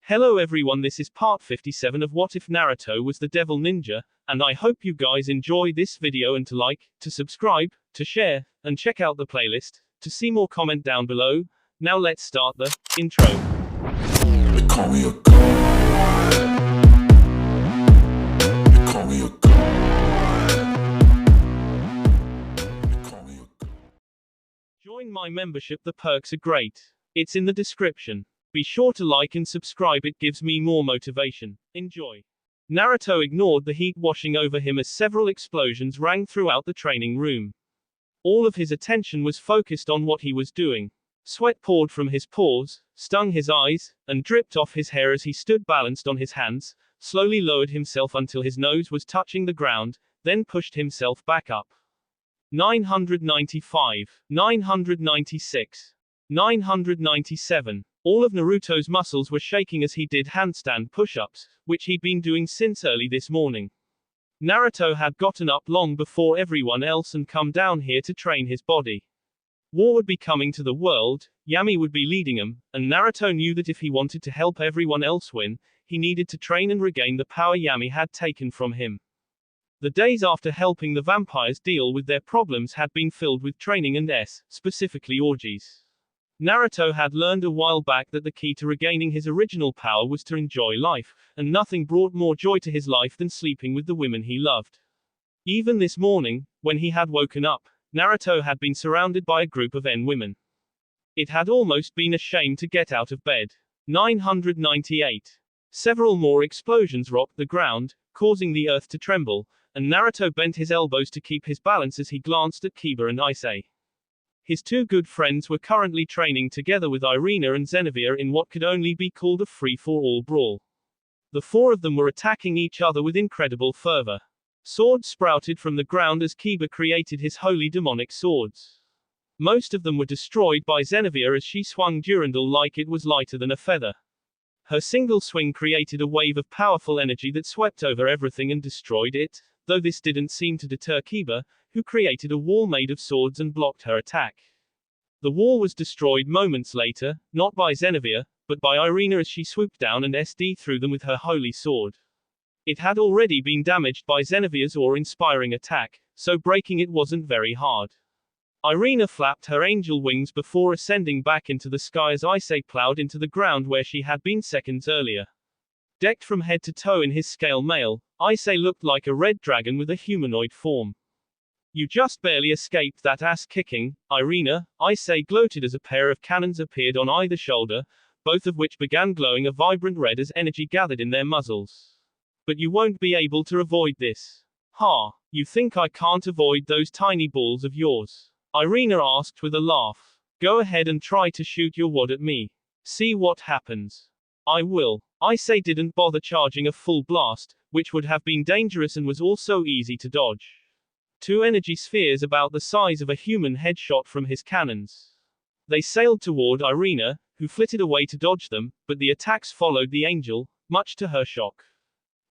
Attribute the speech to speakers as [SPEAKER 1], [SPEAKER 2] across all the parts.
[SPEAKER 1] Hello everyone, this is part 57 of What If Naruto Was the Devil Ninja, and I hope you guys enjoy this video and to like, to subscribe, to share, and check out the playlist. To see more, comment down below. Now let's start the intro.
[SPEAKER 2] They call me a god. They call me a god. They call me a god.
[SPEAKER 1] Join my membership, the perks are great. It's in the description. Be sure to like and subscribe, it gives me more motivation. Enjoy. Naruto ignored the heat washing over him as several explosions rang throughout the training room. All of his attention was focused on what he was doing. Sweat poured from his pores, stung his eyes, and dripped off his hair as he stood balanced on his hands, slowly lowered himself until his nose was touching the ground, then pushed himself back up. 995, 996, 997. All of Naruto's muscles were shaking as he did handstand push-ups, which he'd been doing since early this morning. Naruto had gotten up long before everyone else and come down here to train his body. War would be coming to the world, Yami would be leading him, and Naruto knew that if he wanted to help everyone else win, he needed to train and regain the power Yami had taken from him. The days after helping the vampires deal with their problems had been filled with training and specifically orgies. Naruto had learned a while back that the key to regaining his original power was to enjoy life, and nothing brought more joy to his life than sleeping with the women he loved. Even this morning, when he had woken up, Naruto had been surrounded by a group of women. It had almost been a shame to get out of bed. 998. Several more explosions rocked the ground, causing the earth to tremble, and Naruto bent his elbows to keep his balance as he glanced at Kiba and Ise. His two good friends were currently training together with Irina and Xenavia in what could only be called a free-for-all brawl. The four of them were attacking each other with incredible fervor. Swords sprouted from the ground as Kiba created his holy demonic swords. Most of them were destroyed by Xenavia as she swung Durandal like it was lighter than a feather. Her single swing created a wave of powerful energy that swept over everything and destroyed it, though this didn't seem to deter Kiba, who created a wall made of swords and blocked her attack. The wall was destroyed moments later, not by Xenavia, but by Irina as she swooped down and through them with her holy sword. It had already been damaged by Xenavia's awe-inspiring attack, so breaking it wasn't very hard. Irina flapped her angel wings before ascending back into the sky as Ise plowed into the ground where she had been seconds earlier. Decked from head to toe in his scale mail, Ise looked like a red dragon with a humanoid form. You just barely escaped that ass-kicking, Irina, Ise gloated as a pair of cannons appeared on either shoulder, both of which began glowing a vibrant red as energy gathered in their muzzles. But you won't be able to avoid this. Ha, you think I can't avoid those tiny balls of yours? Irina asked with a laugh. Go ahead and try to shoot your wad at me. See what happens. I will. Ise didn't bother charging a full blast, which would have been dangerous and was also easy to dodge. Two energy spheres about the size of a human head shot from his cannons. They sailed toward Irina, who flitted away to dodge them, but the attacks followed the angel, much to her shock.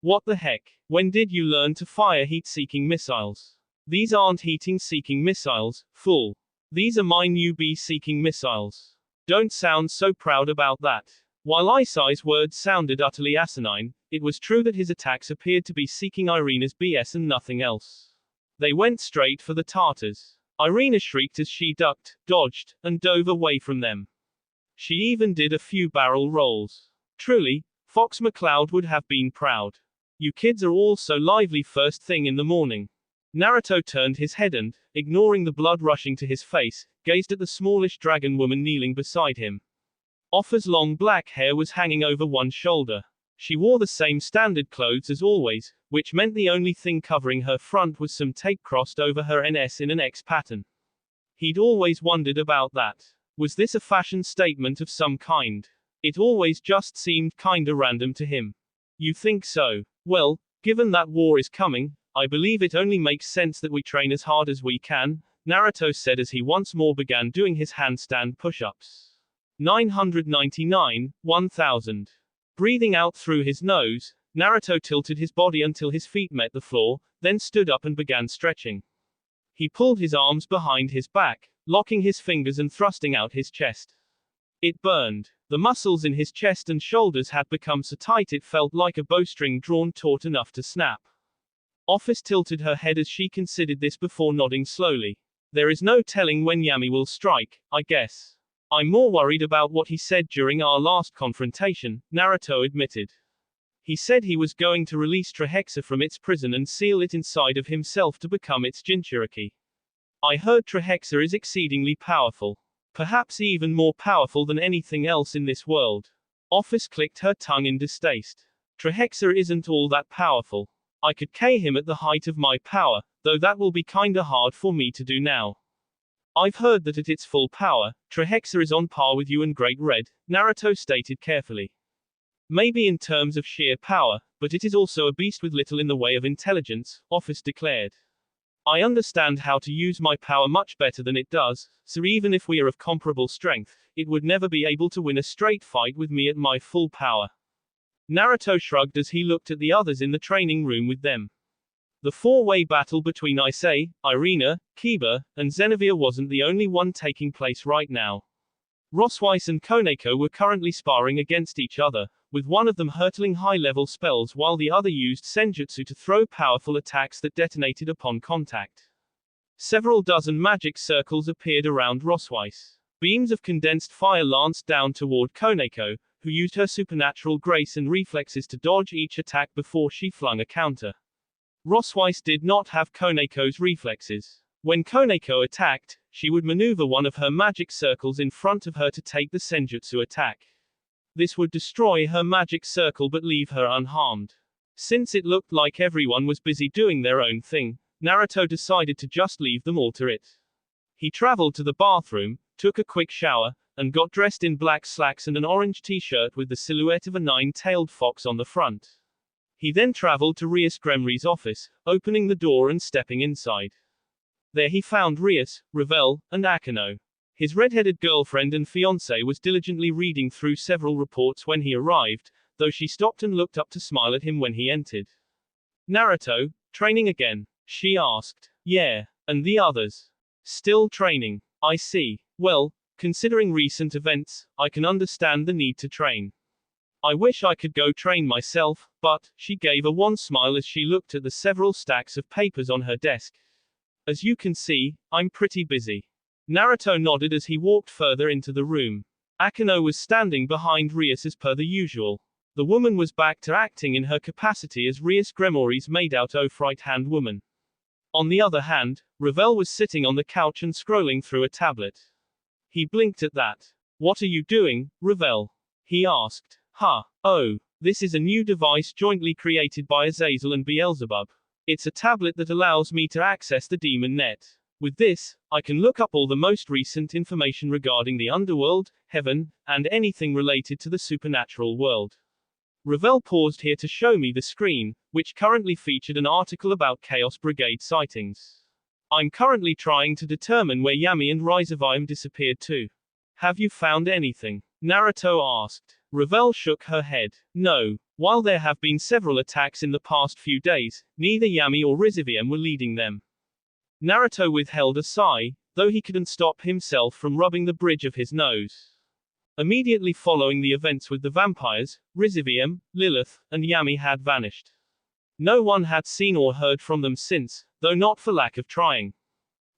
[SPEAKER 1] What the heck? When did you learn to fire heat-seeking missiles? These aren't heating-seeking missiles, fool. These are my new bee-seeking missiles. Don't sound so proud about that. While Ise's words sounded utterly asinine, it was true that his attacks appeared to be seeking Irina's BS and nothing else. They went straight for the Tartars. Irina shrieked as she ducked, dodged, and dove away from them. She even did a few barrel rolls. Truly, Fox McCloud would have been proud. You kids are all so lively first thing in the morning. Naruto turned his head and, ignoring the blood rushing to his face, gazed at the smallish dragon woman kneeling beside him. Offa's long black hair was hanging over one shoulder. She wore the same standard clothes as always, which meant the only thing covering her front was some tape crossed over her NS in an X pattern. He'd always wondered about that. Was this a fashion statement of some kind? It always just seemed kinda random to him. You think so? Well, given that war is coming, I believe it only makes sense that we train as hard as we can, Naruto said as he once more began doing his handstand push-ups. 999, 1000. Breathing out through his nose, Naruto tilted his body until his feet met the floor, then stood up and began stretching. He pulled his arms behind his back, locking his fingers and thrusting out his chest. It burned. The muscles in his chest and shoulders had become so tight it felt like a bowstring drawn taut enough to snap. Office tilted her head as she considered this before nodding slowly. There is no telling when Yami will strike, I guess. I'm more worried about what he said during our last confrontation, Naruto admitted. He said he was going to release Trihexa from its prison and seal it inside of himself to become its Jinchuriki. I heard Trihexa is exceedingly powerful. Perhaps even more powerful than anything else in this world. Office clicked her tongue in distaste. Trihexa isn't all that powerful. I could K him at the height of my power, though that will be kinda hard for me to do now. I've heard that at its full power, Trihexa is on par with you and Great Red, Naruto stated carefully. Maybe in terms of sheer power, but it is also a beast with little in the way of intelligence, Office declared. I understand how to use my power much better than it does, so even if we are of comparable strength, it would never be able to win a straight fight with me at my full power. Naruto shrugged as he looked at the others in the training room with them. The four-way battle between Issei, Irina, Kiba, and Zenivia wasn't the only one taking place right now. Rosweiss and Koneko were currently sparring against each other, with one of them hurtling high-level spells while the other used senjutsu to throw powerful attacks that detonated upon contact. Several dozen magic circles appeared around Rosweiss. Beams of condensed fire lanced down toward Koneko, who used her supernatural grace and reflexes to dodge each attack before she flung a counter. Rosweiss did not have Koneko's reflexes. When Koneko attacked, she would maneuver one of her magic circles in front of her to take the senjutsu attack. This would destroy her magic circle but leave her unharmed. Since it looked like everyone was busy doing their own thing, Naruto decided to just leave them all to it. He traveled to the bathroom, took a quick shower, and got dressed in black slacks and an orange t-shirt with the silhouette of a nine-tailed fox on the front. He then traveled to Rias Gremry's office, opening the door and stepping inside. There he found Rias, Revel, and Akeno. His red-headed girlfriend and fiancé was diligently reading through several reports when he arrived, though she stopped and looked up to smile at him when he entered. Naruto, training again? She asked. Yeah. And the others? Still training. I see. Well, considering recent events, I can understand the need to train. I wish I could go train myself, but, she gave a wan smile as she looked at the several stacks of papers on her desk. As you can see, I'm pretty busy. Naruto nodded as he walked further into the room. Akeno was standing behind Rias as per the usual. The woman was back to acting in her capacity as Rias Gremori's maid-out-of right-hand woman. On the other hand, Revel was sitting on the couch and scrolling through a tablet. He blinked at that. What are you doing, Revel? He asked. Oh, this is a new device jointly created by Azazel and Beelzebub. It's a tablet that allows me to access the demon net. With this, I can look up all the most recent information regarding the underworld, heaven, and anything related to the supernatural world. Revel paused here to show me the screen, which currently featured an article about Chaos Brigade sightings. I'm currently trying to determine where Yami and Rizaviam disappeared to. Have you found anything? Naruto asked. Revel shook her head. No. While there have been several attacks in the past few days, neither Yami or Rizaviam were leading them. Naruto withheld a sigh, though he couldn't stop himself from rubbing the bridge of his nose. Immediately following the events with the vampires, Rizaviam, Lilith, and Yami had vanished. No one had seen or heard from them since, though not for lack of trying.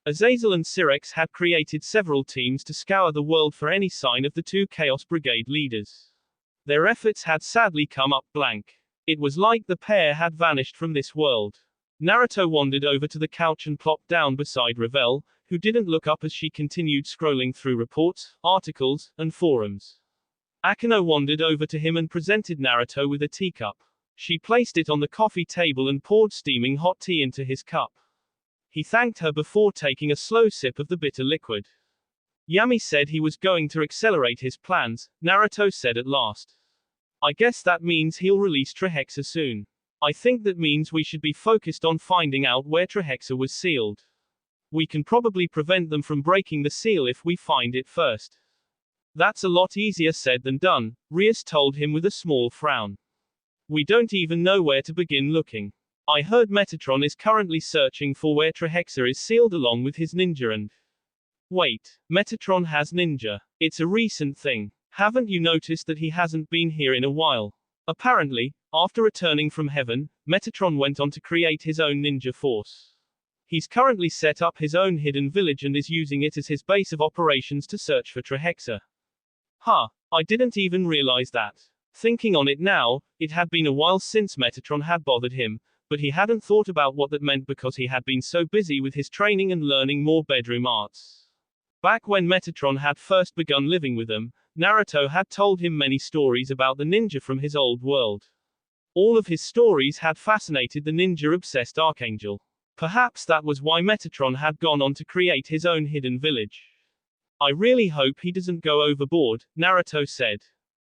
[SPEAKER 1] Azazel and Syrex had created several teams to scour the world for any sign of the two Chaos Brigade leaders. Their efforts had sadly come up blank. It was like the pair had vanished from this world. Naruto wandered over to the couch and plopped down beside Revel, who didn't look up as she continued scrolling through reports, articles, and forums. Akeno wandered over to him and presented Naruto with a teacup. She placed it on the coffee table and poured steaming hot tea into his cup. He thanked her before taking a slow sip of the bitter liquid. Yami said he was going to accelerate his plans, Naruto said at last. I guess that means he'll release Trihexa soon. I think that means we should be focused on finding out where Trihexa was sealed. We can probably prevent them from breaking the seal if we find it first. That's a lot easier said than done, Rias told him with a small frown. We don't even know where to begin looking. I heard Metatron is currently searching for where Trihexa is sealed along with his ninja and... Wait, Metatron has ninja. It's a recent thing. Haven't you noticed that he hasn't been here in a while? Apparently, after returning from heaven, Metatron went on to create his own ninja force. He's currently set up his own hidden village and is using it as his base of operations to search for Trehexa. I didn't even realize that. Thinking on it now, it had been a while since Metatron had bothered him, but he hadn't thought about what that meant because he had been so busy with his training and learning more bedroom arts. Back when Metatron had first begun living with them, Naruto had told him many stories about the ninja from his old world. All of his stories had fascinated the ninja-obsessed Archangel. Perhaps that was why Metatron had gone on to create his own hidden village. I really hope he doesn't go overboard, Naruto said.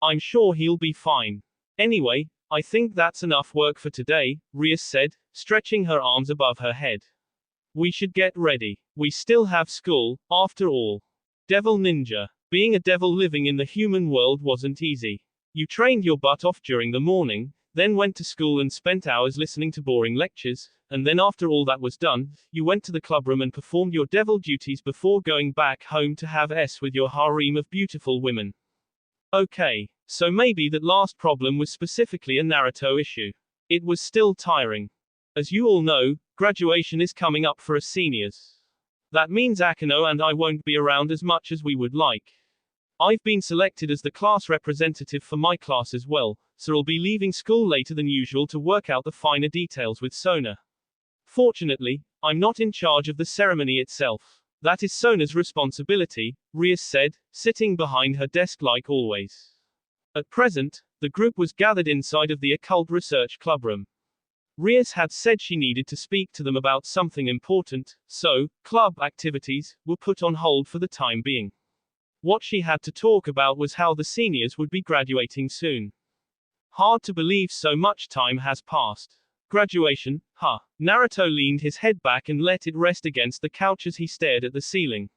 [SPEAKER 1] I'm sure he'll be fine. Anyway, I think that's enough work for today, Rias said, stretching her arms above her head. We should get ready. We still have school, after all. Devil Ninja. Being a devil living in the human world wasn't easy. You trained your butt off during the morning, then went to school and spent hours listening to boring lectures, and then after all that was done, you went to the clubroom and performed your devil duties before going back home to have s with your harem of beautiful women. Okay, so maybe that last problem was specifically a Naruto issue. It was still tiring. As you all know, graduation is coming up for us seniors. That means Akano and I won't be around as much as we would like. I've been selected as the class representative for my class as well, so I'll be leaving school later than usual to work out the finer details with Sona. Fortunately, I'm not in charge of the ceremony itself. That is Sona's responsibility, Rias said, sitting behind her desk like always. At present, the group was gathered inside of the occult research clubroom. Rias had said she needed to speak to them about something important, so, club activities were put on hold for the time being. What she had to talk about was how the seniors would be graduating soon. Hard to believe so much time has passed. Graduation, Naruto leaned his head back and let it rest against the couch as he stared at the ceiling.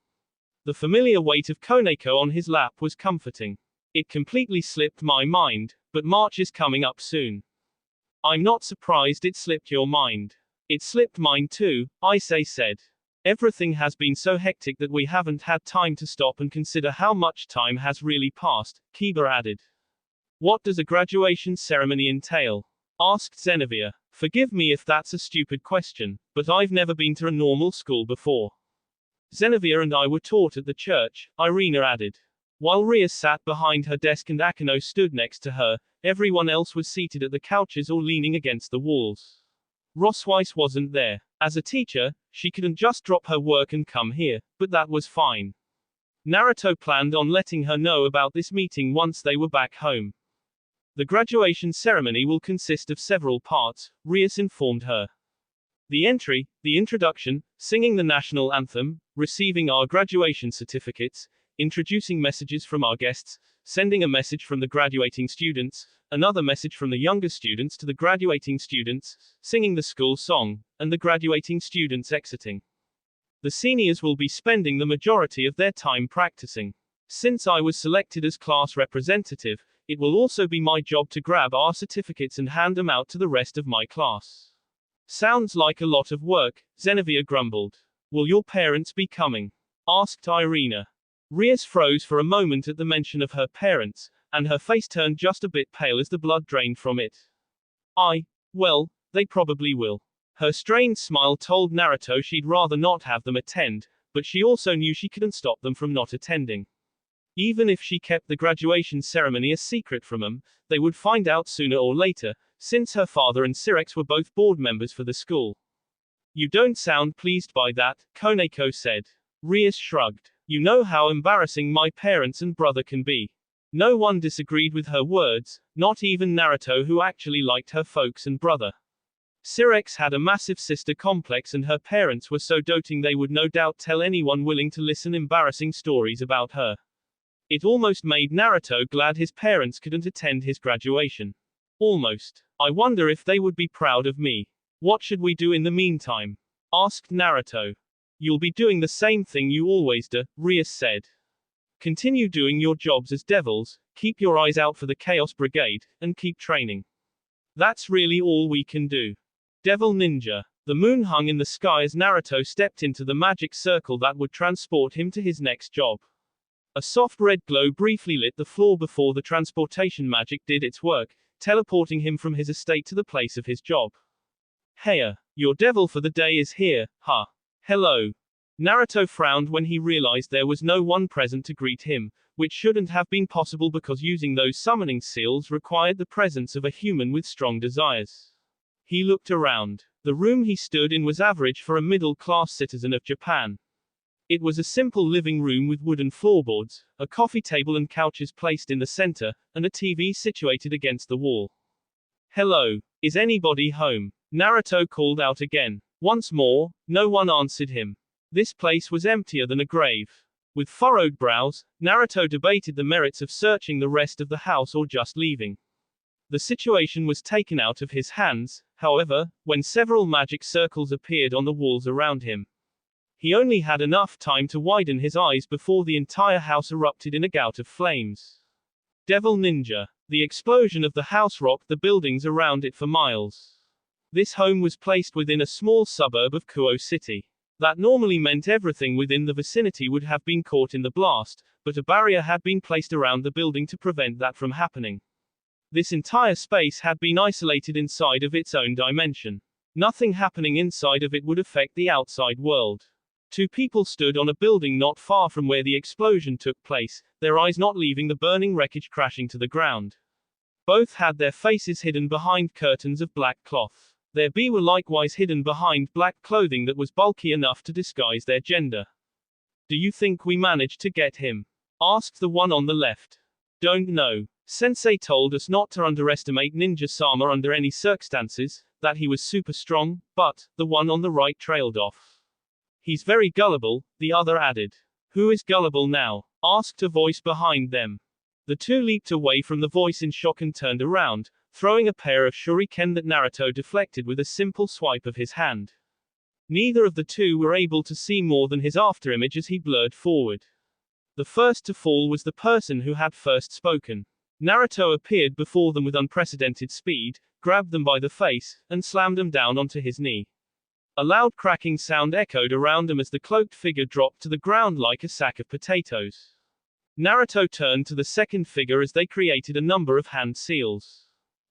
[SPEAKER 1] The familiar weight of Koneko on his lap was comforting. It completely slipped my mind, but March is coming up soon. I'm not surprised it slipped your mind. It slipped mine too, Issei said. Everything has been so hectic that we haven't had time to stop and consider how much time has really passed, Kiba added. What does a graduation ceremony entail? Asked Zenivia. Forgive me if that's a stupid question, but I've never been to a normal school before. Zenivia and I were taught at the church, Irina added. While Rias sat behind her desk and Akano stood next to her, everyone else was seated at the couches or leaning against the walls. Rosweiss wasn't there. As a teacher, she couldn't just drop her work and come here, but that was fine. Naruto planned on letting her know about this meeting once they were back home. The graduation ceremony will consist of several parts, Rias informed her. The entry, the introduction, singing the national anthem, receiving our graduation certificates, introducing messages from our guests, sending a message from the graduating students, another message from the younger students to the graduating students, singing the school song, and the graduating students exiting. The seniors will be spending the majority of their time practicing. Since I was selected as class representative, it will also be my job to grab our certificates and hand them out to the rest of my class. Sounds like a lot of work, Zenivia grumbled. Will your parents be coming? Asked Irina. Rias froze for a moment at the mention of her parents, and her face turned just a bit pale as the blood drained from it. Well, they probably will. Her strained smile told Naruto she'd rather not have them attend, but she also knew she couldn't stop them from not attending. Even if she kept the graduation ceremony a secret from them, they would find out sooner or later, since her father and Sirex were both board members for the school. You don't sound pleased by that, Koneko said. Rias shrugged. You know how embarrassing my parents and brother can be. No one disagreed with her words, not even Naruto, who actually liked her folks and brother. Sirex had a massive sister complex and her parents were so doting they would no doubt tell anyone willing to listen embarrassing stories about her. It almost made Naruto glad his parents couldn't attend his graduation. Almost. I wonder if they would be proud of me. What should we do in the meantime? Asked Naruto. You'll be doing the same thing you always do, Rias said. Continue doing your jobs as devils, keep your eyes out for the Chaos Brigade, and keep training. That's really all we can do. Devil Ninja. The moon hung in the sky as Naruto stepped into the magic circle that would transport him to his next job. A soft red glow briefly lit the floor before the transportation magic did its work, teleporting him from his estate to the place of his job. Heya, your devil for the day is here, huh? Hello. Naruto frowned when he realized there was no one present to greet him, which shouldn't have been possible because using those summoning seals required the presence of a human with strong desires. He looked around. The room he stood in was average for a middle-class citizen of Japan. It was a simple living room with wooden floorboards, a coffee table and couches placed in the center, and a TV situated against the wall. Hello, is anybody home? Naruto called out again. Once more, no one answered him. This place was emptier than a grave. With furrowed brows, Naruto debated the merits of searching the rest of the house or just leaving. The situation was taken out of his hands, however, when several magic circles appeared on the walls around him. He only had enough time to widen his eyes before the entire house erupted in a gout of flames. Devil Ninja. The explosion of the house rocked the buildings around it for miles. This home was placed within a small suburb of Kuo City. That normally meant everything within the vicinity would have been caught in the blast, but a barrier had been placed around the building to prevent that from happening. This entire space had been isolated inside of its own dimension. Nothing happening inside of it would affect the outside world. Two people stood on a building not far from where the explosion took place, their eyes not leaving the burning wreckage crashing to the ground. Both had their faces hidden behind curtains of black cloth. Their B were likewise hidden behind black clothing that was bulky enough to disguise their gender. Do you think we managed to get him? Asked the one on the left. Don't know. Sensei told us not to underestimate Ninja-sama under any circumstances, that he was super strong, but, the one on the right trailed off. He's very gullible, the other added. Who is gullible now? Asked a voice behind them. The two leaped away from the voice in shock and turned around, throwing a pair of shuriken that Naruto deflected with a simple swipe of his hand. Neither of the two were able to see more than his afterimage as he blurred forward. The first to fall was the person who had first spoken. Naruto appeared before them with unprecedented speed, grabbed them by the face, and slammed them down onto his knee. A loud cracking sound echoed around them as the cloaked figure dropped to the ground like a sack of potatoes. Naruto turned to the second figure as they created a number of hand seals.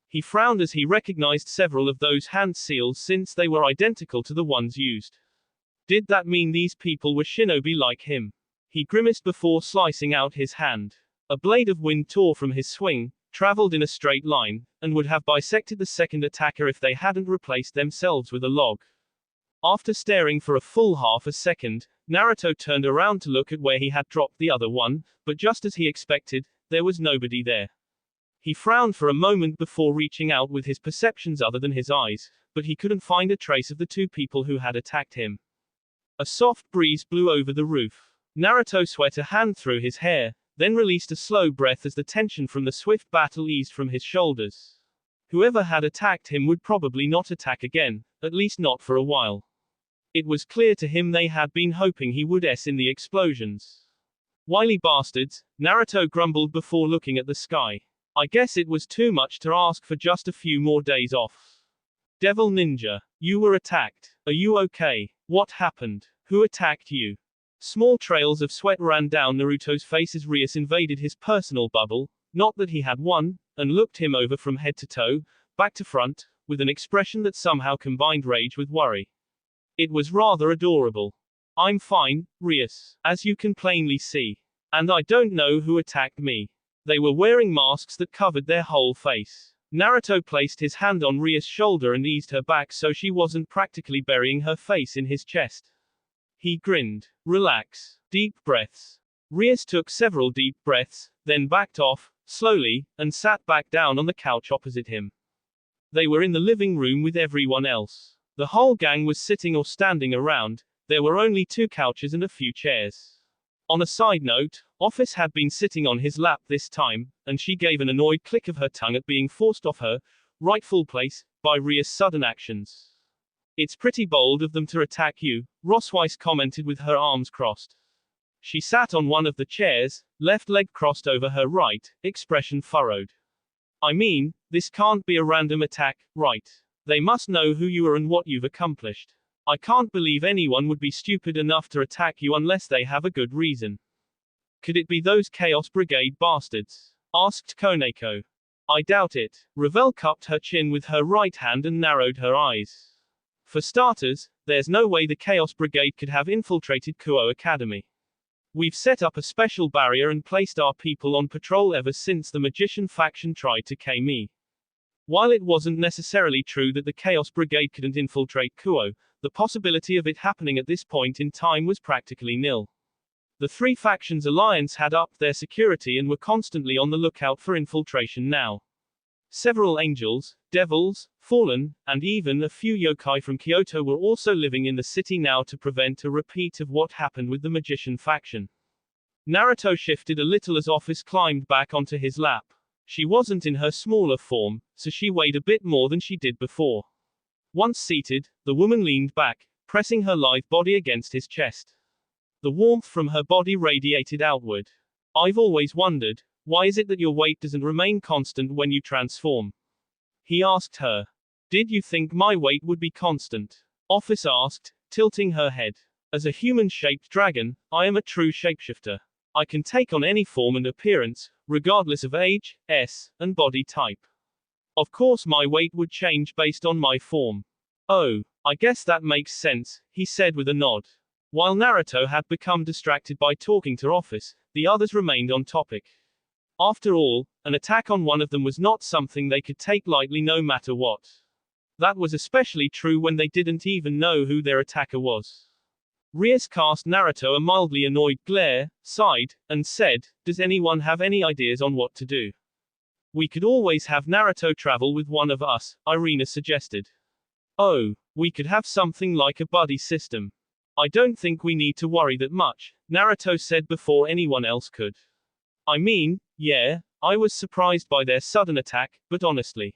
[SPEAKER 1] He frowned as he recognized several of those hand seals since they were identical to the ones used. Did that mean these people were shinobi like him? He grimaced before slicing out his hand. A blade of wind tore from his swing, traveled in a straight line, and would have bisected the second attacker if they hadn't replaced themselves with a log. After staring for a full half a second, Naruto turned around to look at where he had dropped the other one, but just as he expected, there was nobody there. He frowned for a moment before reaching out with his perceptions other than his eyes, but he couldn't find a trace of the two people who had attacked him. A soft breeze blew over the roof. Naruto sweat a hand through his hair, then released a slow breath as the tension from the swift battle eased from his shoulders. Whoever had attacked him would probably not attack again, at least not for a while. It was clear to him they had been hoping he would in the explosions. Wily bastards, Naruto grumbled before looking at the sky. I guess it was too much to ask for just a few more days off. Devil Ninja, you were attacked. Are you okay? What happened? Who attacked you? Small trails of sweat ran down Naruto's face as Rias invaded his personal bubble, not that he had one, and looked him over from head to toe, back to front, with an expression that somehow combined rage with worry. It was rather adorable. I'm fine, Rias, as you can plainly see. And I don't know who attacked me. They were wearing masks that covered their whole face. Naruto placed his hand on Ria's shoulder and eased her back so she wasn't practically burying her face in his chest. He grinned. Relax. Deep breaths. Rias took several deep breaths, then backed off, slowly, and sat back down on the couch opposite him. They were in the living room with everyone else. The whole gang was sitting or standing around. There were only 2 couches and a few chairs. On a side note, Office had been sitting on his lap this time, and she gave an annoyed click of her tongue at being forced off her rightful place by Ria's sudden actions. It's pretty bold of them to attack you, Rosweiss commented with her arms crossed. She sat on one of the chairs, left leg crossed over her right, expression furrowed. I mean, this can't be a random attack, right? They must know who you are and what you've accomplished. I can't believe anyone would be stupid enough to attack you unless they have a good reason. Could it be those Chaos Brigade bastards? Asked Koneko. I doubt it. Ravel cupped her chin with her right hand and narrowed her eyes. For starters, there's no way the Chaos Brigade could have infiltrated Kuo Academy. We've set up a special barrier and placed our people on patrol ever since the magician faction tried to kill me. While it wasn't necessarily true that the Chaos Brigade couldn't infiltrate Kuo, the possibility of it happening at this point in time was practically nil. The three factions' alliance had upped their security and were constantly on the lookout for infiltration now. Several angels, devils, fallen, and even a few yokai from Kyoto were also living in the city now to prevent a repeat of what happened with the magician faction. Naruto shifted a little as Office climbed back onto his lap. She wasn't in her smaller form, so she weighed a bit more than she did before. Once seated, the woman leaned back, pressing her lithe body against his chest. The warmth from her body radiated outward. I've always wondered, why is it that your weight doesn't remain constant when you transform? He asked her. Did you think my weight would be constant? Office asked, tilting her head. As a human-shaped dragon, I am a true shapeshifter. I can take on any form and appearance, regardless of age, and body type. Of course my weight would change based on my form. Oh, I guess that makes sense, he said with a nod. While Naruto had become distracted by talking to Office, the others remained on topic. After all, an attack on one of them was not something they could take lightly no matter what. That was especially true when they didn't even know who their attacker was. Rias cast Naruto a mildly annoyed glare, sighed, and said, does anyone have any ideas on what to do? We could always have Naruto travel with one of us, Irina suggested. Oh, we could have something like a buddy system. I don't think we need to worry that much, Naruto said before anyone else could. I mean, yeah, I was surprised by their sudden attack, but honestly.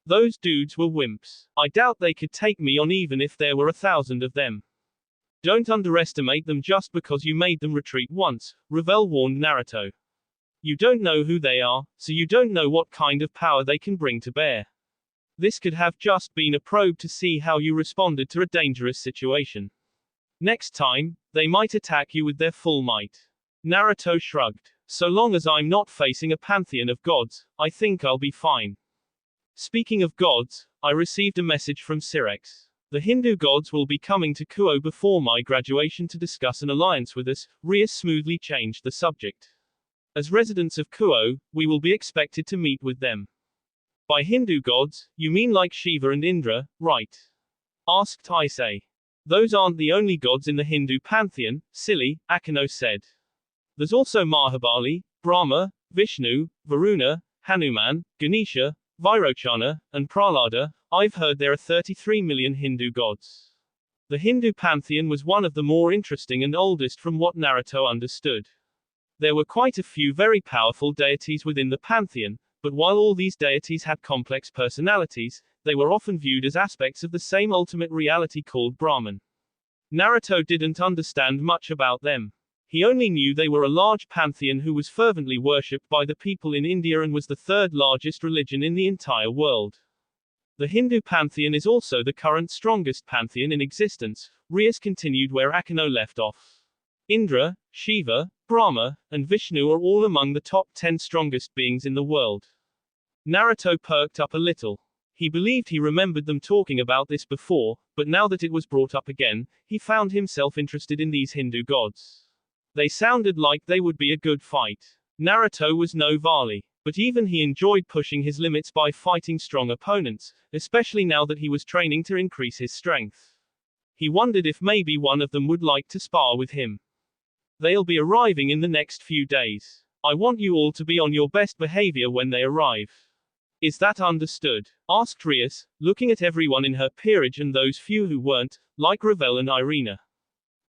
[SPEAKER 1] Those dudes were wimps. I doubt they could take me on even if there were 1,000 of them. Don't underestimate them just because you made them retreat once, Ravel warned Naruto. You don't know who they are, so you don't know what kind of power they can bring to bear. This could have just been a probe to see how you responded to a dangerous situation. Next time, they might attack you with their full might. Naruto shrugged. So long as I'm not facing a pantheon of gods, I think I'll be fine. Speaking of gods, I received a message from Syrex. The Hindu gods will be coming to Kuo before my graduation to discuss an alliance with us, Rias smoothly changed the subject. As residents of Kuo, we will be expected to meet with them. By Hindu gods, you mean like Shiva and Indra, right? Asked Issei. Those aren't the only gods in the Hindu pantheon, silly, Akino said. There's also Mahabali, Brahma, Vishnu, Varuna, Hanuman, Ganesha, Vairochana, and Prahlada. I've heard there are 33 million Hindu gods. The Hindu pantheon was one of the more interesting and oldest from what Naruto understood. There were quite a few very powerful deities within the pantheon, but while all these deities had complex personalities, they were often viewed as aspects of the same ultimate reality called Brahman. Naruto didn't understand much about them. He only knew they were a large pantheon who was fervently worshipped by the people in India and was the third largest religion in the entire world. The Hindu pantheon is also the current strongest pantheon in existence, Rias continued where Akino left off. Indra, Shiva, Brahma, and Vishnu are all among the top 10 strongest beings in the world. Naruto perked up a little. He believed he remembered them talking about this before, but now that it was brought up again, he found himself interested in these Hindu gods. They sounded like they would be a good fight. Naruto was no Vali, but even he enjoyed pushing his limits by fighting strong opponents, especially now that he was training to increase his strength. He wondered if maybe one of them would like to spar with him. They'll be arriving in the next few days. I want you all to be on your best behavior when they arrive. Is that understood? Asked Rias, looking at everyone in her peerage and those few who weren't, like Ravel and Irina.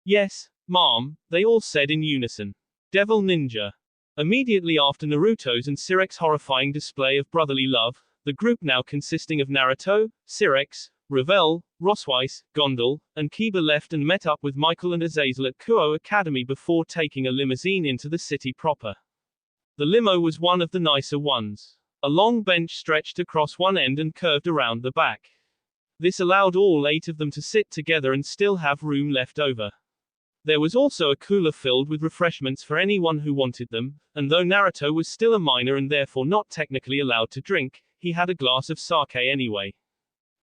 [SPEAKER 1] Yes, Mom, they all said in unison. Devil Ninja. Immediately after Naruto's and Sirex's horrifying display of brotherly love, the group now consisting of Naruto, Sirex, Ravel, Rosweiss, Gondal, and Kiba left and met up with Michael and Azazel at Kuo Academy before taking a limousine into the city proper. The limo was one of the nicer ones. A long bench stretched across one end and curved around the back. This allowed all 8 of them to sit together and still have room left over. There was also a cooler filled with refreshments for anyone who wanted them, and though Naruto was still a minor and therefore not technically allowed to drink, he had a glass of sake anyway.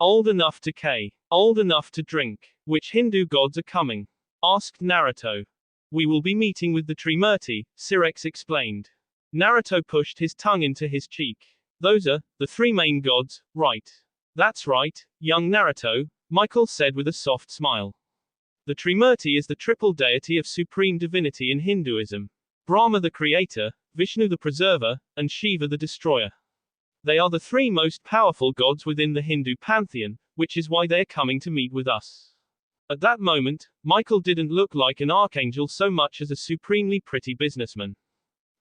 [SPEAKER 1] Old enough to old enough to drink. Which Hindu gods are coming? Asked Naruto. We will be meeting with the Trimurti, Sirex explained. Naruto pushed his tongue into his cheek. Those are the three main gods, right? That's right, young Naruto, Michael said with a soft smile. The Trimurti is the triple deity of supreme divinity in Hinduism. Brahma the creator, Vishnu the preserver, and Shiva the destroyer. They are the three most powerful gods within the Hindu pantheon, which is why they are coming to meet with us. At that moment, Michael didn't look like an archangel so much as a supremely pretty businessman.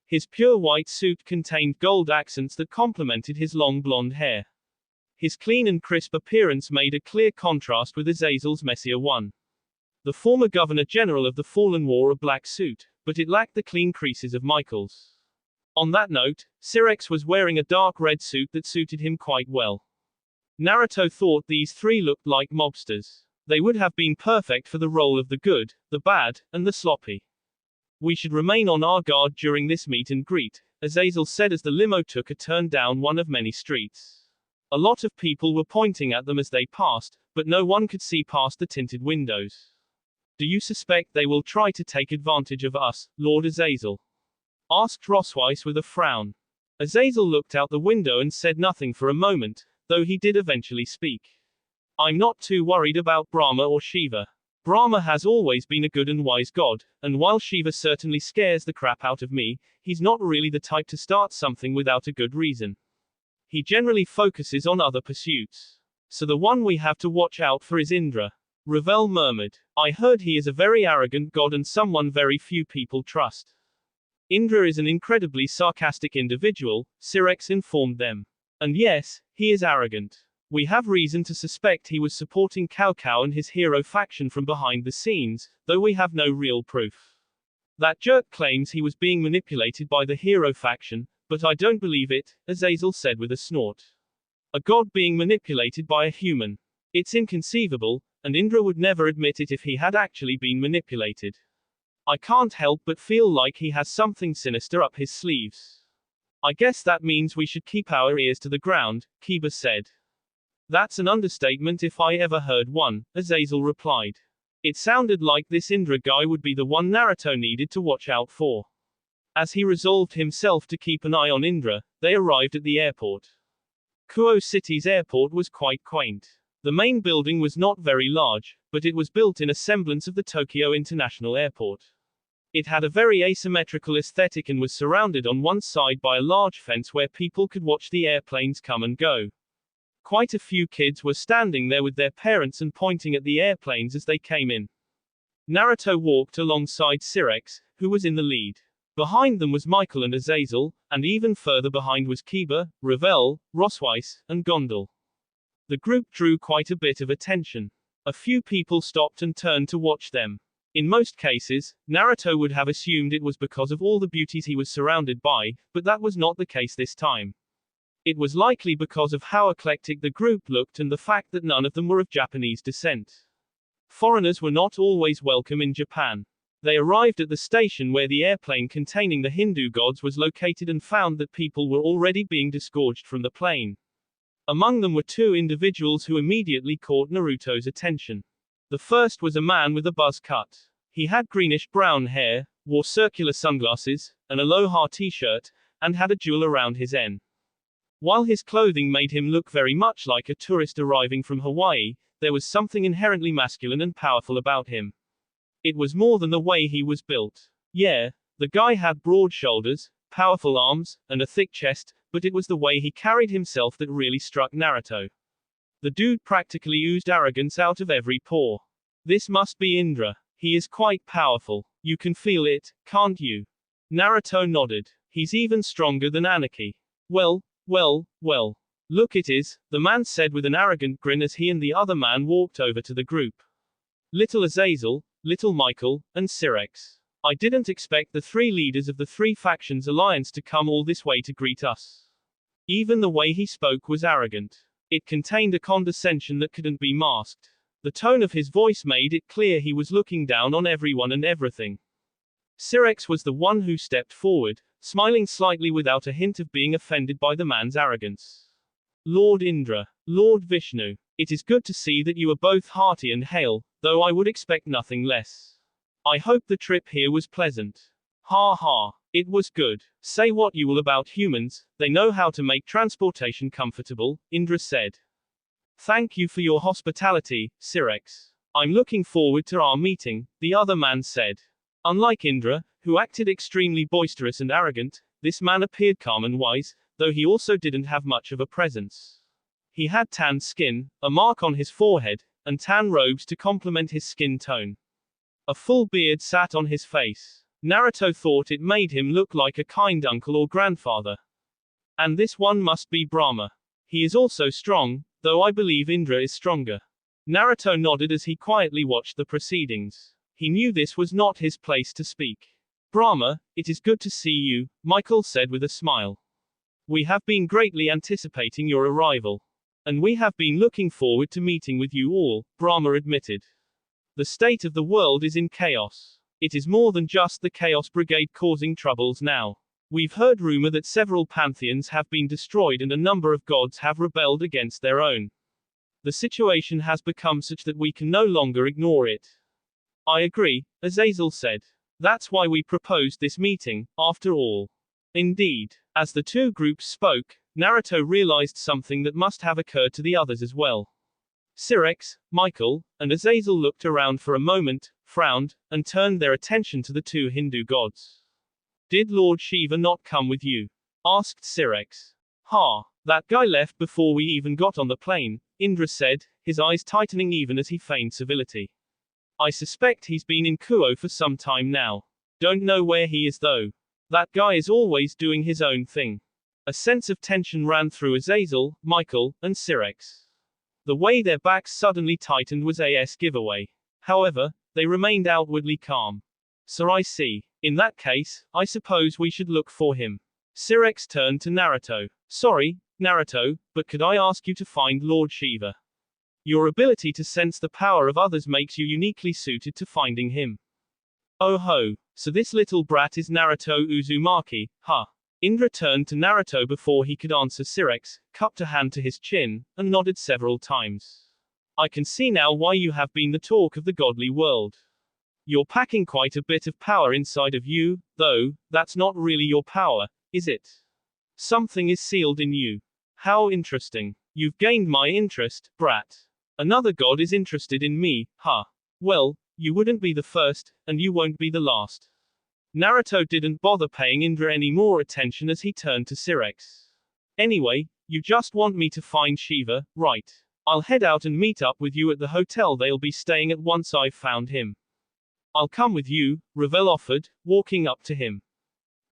[SPEAKER 1] His pure white suit contained gold accents that complemented his long blonde hair. His clean and crisp appearance made a clear contrast with Azazel's messier one. The former Governor-General of the Fallen wore a black suit, but it lacked the clean creases of Michael's. On that note, Sirex was wearing a dark red suit that suited him quite well. Naruto thought these three looked like mobsters. They would have been perfect for the role of the good, the bad, and the sloppy. We should remain on our guard during this meet and greet, Azazel said as the limo took a turn down one of many streets. A lot of people were pointing at them as they passed, but no one could see past the tinted windows. Do you suspect they will try to take advantage of us, Lord Azazel? Asked Rosweiss with a frown. Azazel looked out the window and said nothing for a moment, though he did eventually speak. I'm not too worried about Brahma or Shiva. Brahma has always been a good and wise god, and while Shiva certainly scares the crap out of me, he's not really the type to start something without a good reason. He generally focuses on other pursuits. So the one we have to watch out for is Indra. Ravel murmured. I heard he is a very arrogant god and someone very few people trust. Indra is an incredibly sarcastic individual, Sirex informed them. And yes, he is arrogant. We have reason to suspect he was supporting Cao Cao and his hero faction from behind the scenes, though we have no real proof. That jerk claims he was being manipulated by the hero faction, but I don't believe it, Azazel said with a snort. A god being manipulated by a human. It's inconceivable, and Indra would never admit it if he had actually been manipulated. I can't help but feel like he has something sinister up his sleeves. I guess that means we should keep our ears to the ground, Kiba said. That's an understatement if I ever heard one, Azazel replied. It sounded like this Indra guy would be the one Naruto needed to watch out for. As he resolved himself to keep an eye on Indra, they arrived at the airport. Kuo City's airport was quite quaint. The main building was not very large, but it was built in a semblance of the Tokyo International Airport. It had a very asymmetrical aesthetic and was surrounded on one side by a large fence where people could watch the airplanes come and go. Quite a few kids were standing there with their parents and pointing at the airplanes as they came in. Naruto walked alongside Sirex, who was in the lead. Behind them was Michael and Azazel, and even further behind was Kiba, Ravel, Rosweiss, and Gondel. The group drew quite a bit of attention. A few people stopped and turned to watch them. In most cases, Naruto would have assumed it was because of all the beauties he was surrounded by, but that was not the case this time. It was likely because of how eclectic the group looked and the fact that none of them were of Japanese descent. Foreigners were not always welcome in Japan. They arrived at the station where the airplane containing the Hindu gods was located and found that people were already being disgorged from the plane. Among them were two individuals who immediately caught Naruto's attention. The first was a man with a buzz cut. He had greenish-brown hair, wore circular sunglasses, an aloha t-shirt, and had a jewel around his N. While his clothing made him look very much like a tourist arriving from Hawaii, there was something inherently masculine and powerful about him. It was more than the way he was built. Yeah, the guy had broad shoulders, powerful arms, and a thick chest, but it was the way he carried himself that really struck Naruto. The dude practically oozed arrogance out of every pore. This must be Indra. He is quite powerful. You can feel it, can't you? Naruto nodded. He's even stronger than Anarchy. Well, look it is, the man said with an arrogant grin as he and the other man walked over to the group. Little Azazel, Little Michael, and Sirex. I didn't expect the three leaders of the three factions alliance to come all this way to greet us. Even the way he spoke was arrogant. It contained a condescension that couldn't be masked. The tone of his voice made it clear he was looking down on everyone and everything. Syrinx was the one who stepped forward, smiling slightly without a hint of being offended by the man's arrogance. Lord Indra, Lord Vishnu, it is good to see that you are both hearty and hale, though I would expect nothing less. I hope the trip here was pleasant. Ha ha, it was good. Say what you will about humans, they know how to make transportation comfortable, Indra said. Thank you for your hospitality, Syrinx. I'm looking forward to our meeting, the other man said. Unlike Indra, who acted extremely boisterous and arrogant, this man appeared calm and wise, though he also didn't have much of a presence. He had tanned skin, a mark on his forehead, and tan robes to complement his skin tone. A full beard sat on his face. Naruto thought it made him look like a kind uncle or grandfather. And this one must be Brahma. He is also strong, though I believe Indra is stronger. Naruto nodded as he quietly watched the proceedings. He knew this was not his place to speak. Brahma, it is good to see you, Michael said with a smile. We have been greatly anticipating your arrival. And we have been looking forward to meeting with you all, Brahma admitted. The state of the world is in chaos. It is more than just the Chaos Brigade causing troubles now. We've heard rumor that several pantheons have been destroyed and a number of gods have rebelled against their own. The situation has become such that we can no longer ignore it. I agree, Azazel said. That's why we proposed this meeting, after all. Indeed. As the two groups spoke, Naruto realized something that must have occurred to the others as well. Syrinx, Michael, and Azazel looked around for a moment, frowned, and turned their attention to the two Hindu gods. Did Lord Shiva not come with you? Asked Syrinx. Ha, that guy left before we even got on the plane, Indra said, his eyes tightening even as he feigned civility. I suspect he's been in Kuo for some time now. Don't know where he is though. That guy is always doing his own thing. A sense of tension ran through Azazel, Michael, and Syrinx. The way their backs suddenly tightened was a giveaway. However, they remained outwardly calm. So I see. In that case, I suppose we should look for him. Syrinx turned to Naruto. Sorry, Naruto, but could I ask you to find Lord Shiva? Your ability to sense the power of others makes you uniquely suited to finding him. Oh ho, so this little brat is Naruto Uzumaki, huh? Indra turned to Naruto before he could answer Syrinx, cupped a hand to his chin, and nodded several times. I can see now why you have been the talk of the godly world. You're packing quite a bit of power inside of you, though, that's not really your power, is it? Something is sealed in you. How interesting. You've gained my interest, brat. Another god is interested in me, huh? Well, you wouldn't be the first, and you won't be the last. Naruto didn't bother paying Indra any more attention as he turned to Syrinx. Anyway, you just want me to find Shiva, right? I'll head out and meet up with you at the hotel they'll be staying at once I've found him. I'll come with you, Ravel offered, walking up to him.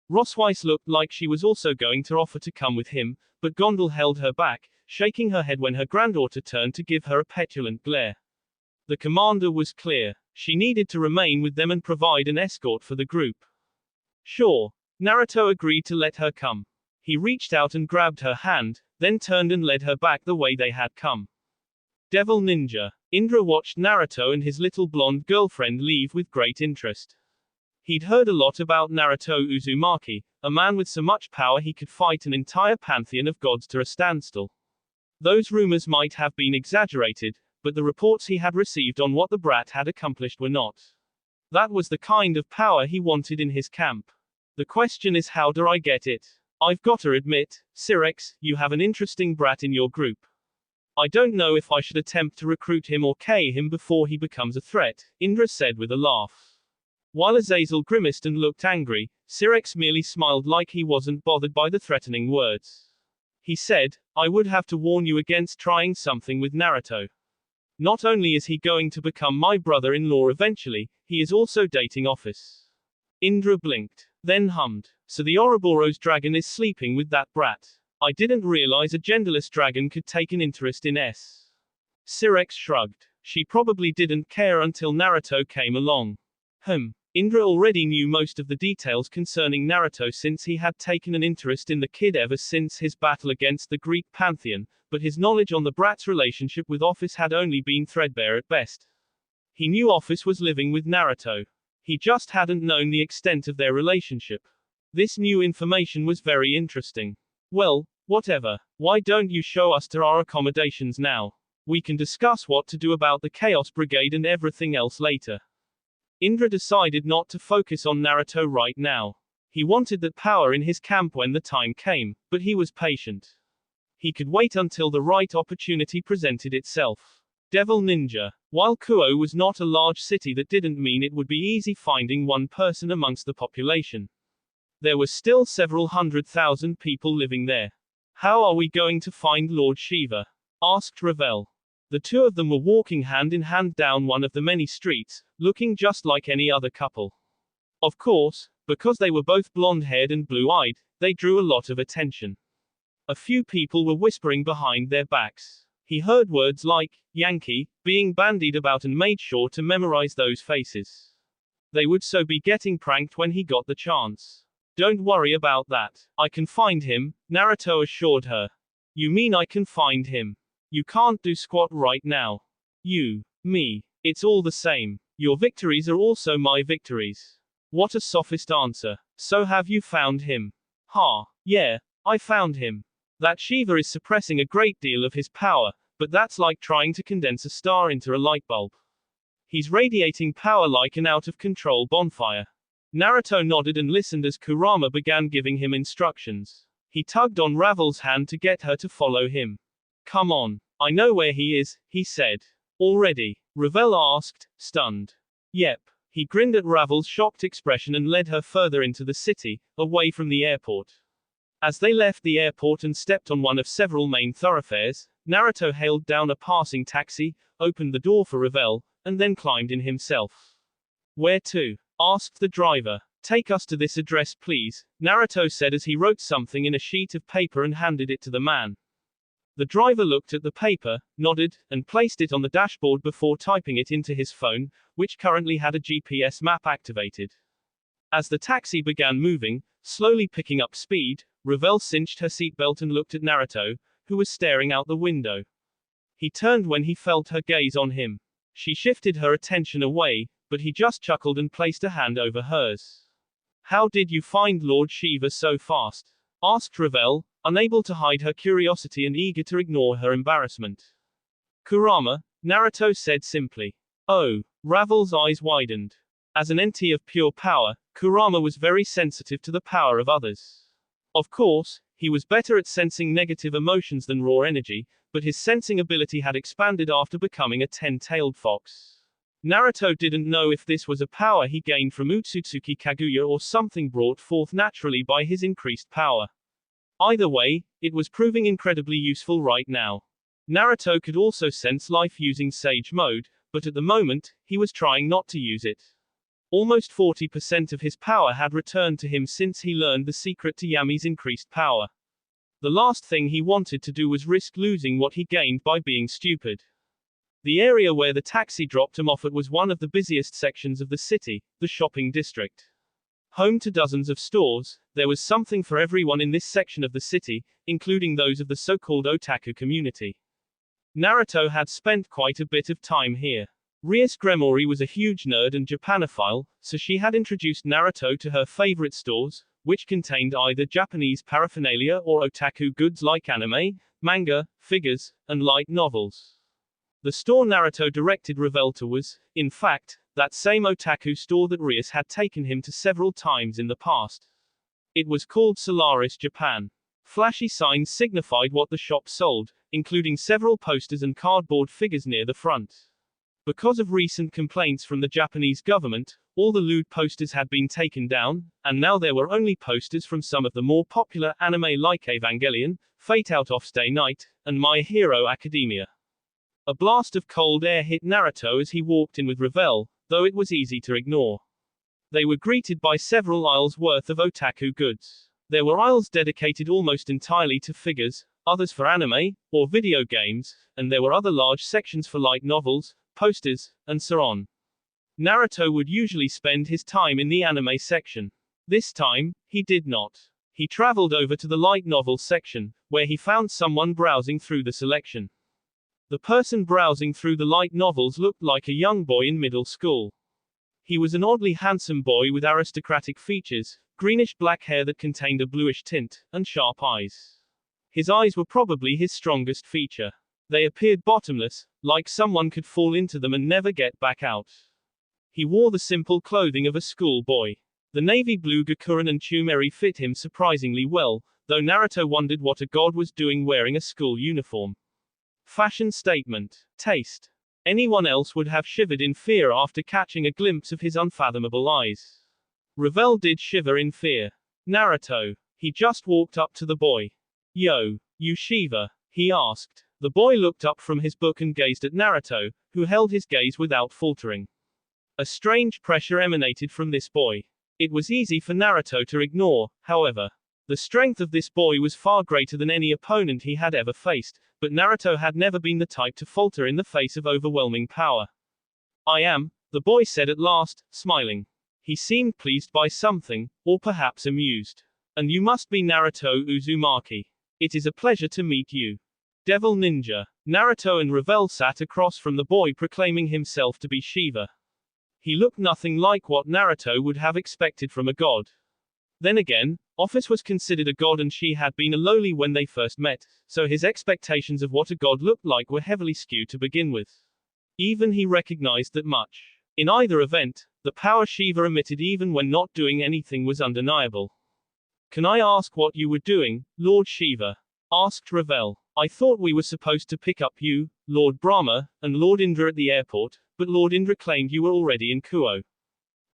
[SPEAKER 1] Rosweiss looked like she was also going to offer to come with him, but Gondel held her back, shaking her head when her granddaughter turned to give her a petulant glare. The commander was clear. She needed to remain with them and provide an escort for the group. Sure. Naruto agreed to let her come. He reached out and grabbed her hand, then turned and led her back the way they had come. Devil Ninja. Indra watched Naruto and his little blonde girlfriend leave with great interest. He'd heard a lot about Naruto Uzumaki, a man with so much power he could fight an entire pantheon of gods to a standstill. Those rumors might have been exaggerated, but the reports he had received on what the brat had accomplished were not. That was the kind of power he wanted in his camp. The question is, how do I get it? I've gotta admit, Syrinx, you have an interesting brat in your group. I don't know if I should attempt to recruit him or K him before he becomes a threat, Indra said with a laugh. While Azazel grimaced and looked angry, Syrinx merely smiled like he wasn't bothered by the threatening words. He said, I would have to warn you against trying something with Naruto. Not only is he going to become my brother-in-law eventually, he is also dating Office. Indra blinked, then hummed. So the Ouroboros dragon is sleeping with that brat. I didn't realize a genderless dragon could take an interest in S. Syrinx shrugged. She probably didn't care until Naruto came along. Indra already knew most of the details concerning Naruto since he had taken an interest in the kid ever since his battle against the Greek pantheon, but his knowledge on the brat's relationship with Office had only been threadbare at best. He knew Office was living with Naruto. He just hadn't known the extent of their relationship. This new information was very interesting. Well, whatever. Why don't you show us to our accommodations now? We can discuss what to do about the Chaos Brigade and everything else later. Indra decided not to focus on Naruto right now. He wanted that power in his camp when the time came, but he was patient. He could wait until the right opportunity presented itself. Devil Ninja. While Kuo was not a large city, that didn't mean it would be easy finding one person amongst the population. There were still several 100,000 people living there. How are we going to find Lord Shiva? Asked Ravel. The two of them were walking hand in hand down one of the many streets, looking just like any other couple. Of course, because they were both blonde-haired and blue-eyed, they drew a lot of attention. A few people were whispering behind their backs. He heard words like Yankee being bandied about and made sure to memorize those faces. They would so be getting pranked when he got the chance. Don't worry about that. I can find him, Naruto assured her. You mean I can find him? You can't do squat right now. You, me, it's all the same. Your victories are also my victories. What a sophist answer. So have you found him? Ha, yeah, I found him. That Shiva is suppressing a great deal of his power, but that's like trying to condense a star into a light bulb. He's radiating power like an out-of-control bonfire. Naruto nodded and listened as Kurama began giving him instructions. He tugged on Ravel's hand to get her to follow him. Come on. I know where he is, he said. Already? Ravel asked, stunned. Yep. He grinned at Ravel's shocked expression and led her further into the city, away from the airport. As they left the airport and stepped on one of several main thoroughfares, Naruto hailed down a passing taxi, opened the door for Ravel, and then climbed in himself. Where to? Asked the driver. Take us to this address please, Naruto said as he wrote something in a sheet of paper and handed it to the man. The driver looked at the paper, nodded, and placed it on the dashboard before typing it into his phone, which currently had a GPS map activated. As the taxi began moving, slowly picking up speed, Ravel cinched her seatbelt and looked at Naruto, who was staring out the window. He turned when he felt her gaze on him. She shifted her attention away, but he just chuckled and placed a hand over hers. How did you find Lord Shiva so fast? Asked Ravel, unable to hide her curiosity and eager to ignore her embarrassment. Kurama, Naruto said simply. Oh, Ravel's eyes widened. As an entity of pure power, Kurama was very sensitive to the power of others. Of course, he was better at sensing negative emotions than raw energy, but his sensing ability had expanded after becoming a 10-tailed fox. Naruto didn't know if this was a power he gained from Otsutsuki Kaguya or something brought forth naturally by his increased power. Either way, it was proving incredibly useful right now. Naruto could also sense life using Sage Mode, but at the moment, he was trying not to use it. Almost 40% of his power had returned to him since he learned the secret to Yami's increased power. The last thing he wanted to do was risk losing what he gained by being stupid. The area where the taxi dropped him off at was one of the busiest sections of the city, the shopping district. Home to dozens of stores, there was something for everyone in this section of the city, including those of the so-called otaku community. Naruto had spent quite a bit of time here. Rias Gremori was a huge nerd and Japanophile, so she had introduced Naruto to her favorite stores, which contained either Japanese paraphernalia or otaku goods like anime, manga, figures, and light novels. The store Naruto directed Ravel to was, in fact, that same otaku store that Rias had taken him to several times in the past. It was called Solaris Japan. Flashy signs signified what the shop sold, including several posters and cardboard figures near the front. Because of recent complaints from the Japanese government, all the lewd posters had been taken down, and now there were only posters from some of the more popular anime like Evangelion, Fate Out of Stay Night, and My Hero Academia. A blast of cold air hit Naruto as he walked in with Ravel, though it was easy to ignore. They were greeted by several aisles worth of otaku goods. There were aisles dedicated almost entirely to figures, others for anime, or video games, and there were other large sections for light novels, posters, and so on. Naruto would usually spend his time in the anime section. This time, he did not. He traveled over to the light novel section, where he found someone browsing through the selection. The person browsing through the light novels looked like a young boy in middle school. He was an oddly handsome boy with aristocratic features, greenish-black hair that contained a bluish tint, and sharp eyes. His eyes were probably his strongest feature. They appeared bottomless, like someone could fall into them and never get back out. He wore the simple clothing of a schoolboy. The navy blue Gakuren and Chumeri fit him surprisingly well, though Naruto wondered what a god was doing wearing a school uniform. Fashion statement. Taste. Anyone else would have shivered in fear after catching a glimpse of his unfathomable eyes. Revel did shiver in fear. Naruto. He just walked up to the boy. Yo, you shiver? He asked. The boy looked up from his book and gazed at Naruto, who held his gaze without faltering. A strange pressure emanated from this boy. It was easy for Naruto to ignore, however. The strength of this boy was far greater than any opponent he had ever faced, but Naruto had never been the type to falter in the face of overwhelming power. I am, the boy said at last, smiling. He seemed pleased by something, or perhaps amused. And you must be Naruto Uzumaki. It is a pleasure to meet you. Devil Ninja. Naruto and Revel sat across from the boy proclaiming himself to be Shiva. He looked nothing like what Naruto would have expected from a god. Then again, Office was considered a god and she had been a lowly when they first met, so his expectations of what a god looked like were heavily skewed to begin with. Even he recognized that much. In either event, the power Shiva emitted even when not doing anything was undeniable. Can I ask what you were doing, Lord Shiva? Asked Revel. I thought we were supposed to pick up you, Lord Brahma, and Lord Indra at the airport, but Lord Indra claimed you were already in Kuo.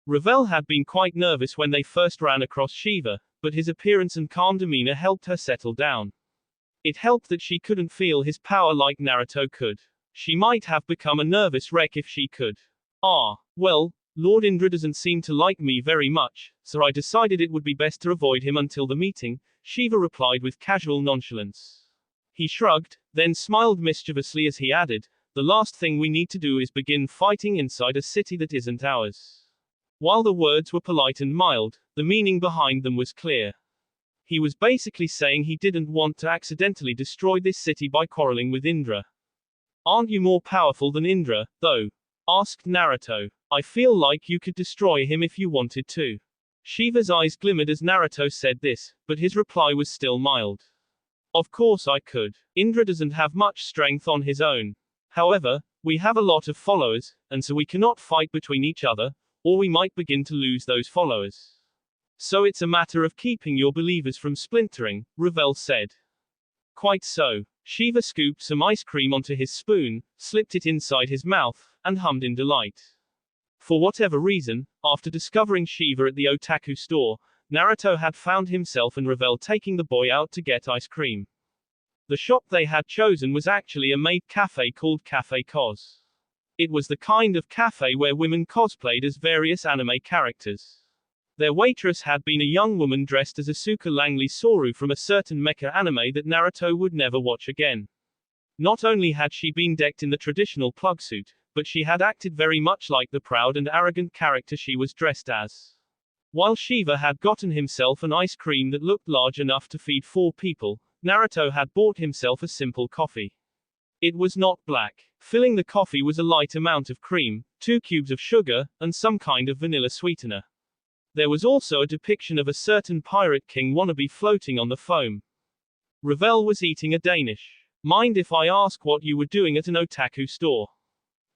[SPEAKER 1] Revel had been quite nervous when they first ran across Shiva, but his appearance and calm demeanor helped her settle down. It helped that she couldn't feel his power like Naruto could. She might have become a nervous wreck if she could. Well, Lord Indra doesn't seem to like me very much, so I decided it would be best to avoid him until the meeting, Shiva replied with casual nonchalance. He shrugged, then smiled mischievously as he added, the last thing we need to do is begin fighting inside a city that isn't ours. While the words were polite and mild, the meaning behind them was clear. He was basically saying he didn't want to accidentally destroy this city by quarreling with Indra. Aren't you more powerful than Indra, though? Asked Naruto. I feel like you could destroy him if you wanted to. Shiva's eyes glimmered as Naruto said this, but his reply was still mild. Of course I could. Indra doesn't have much strength on his own. However, we have a lot of followers, and so we cannot fight between each other, or we might begin to lose those followers. So it's a matter of keeping your believers from splintering, Revel said. Quite so. Shiva scooped some ice cream onto his spoon, slipped it inside his mouth, and hummed in delight. For whatever reason, after discovering Shiva at the otaku store, Naruto had found himself and Revel taking the boy out to get ice cream. The shop they had chosen was actually a maid cafe called Cafe Cos. It was the kind of cafe where women cosplayed as various anime characters. Their waitress had been a young woman dressed as Asuka Langley Soru from a certain mecha anime that Naruto would never watch again. Not only had she been decked in the traditional plug suit, but she had acted very much like the proud and arrogant character she was dressed as. While Shiva had gotten himself an ice cream that looked large enough to feed 4 people, Naruto had bought himself a simple coffee. It was not black. Filling the coffee was a light amount of cream, 2 cubes of sugar, and some kind of vanilla sweetener. There was also a depiction of a certain pirate king wannabe floating on the foam. Revel was eating a Danish. Mind if I ask what you were doing at an otaku store?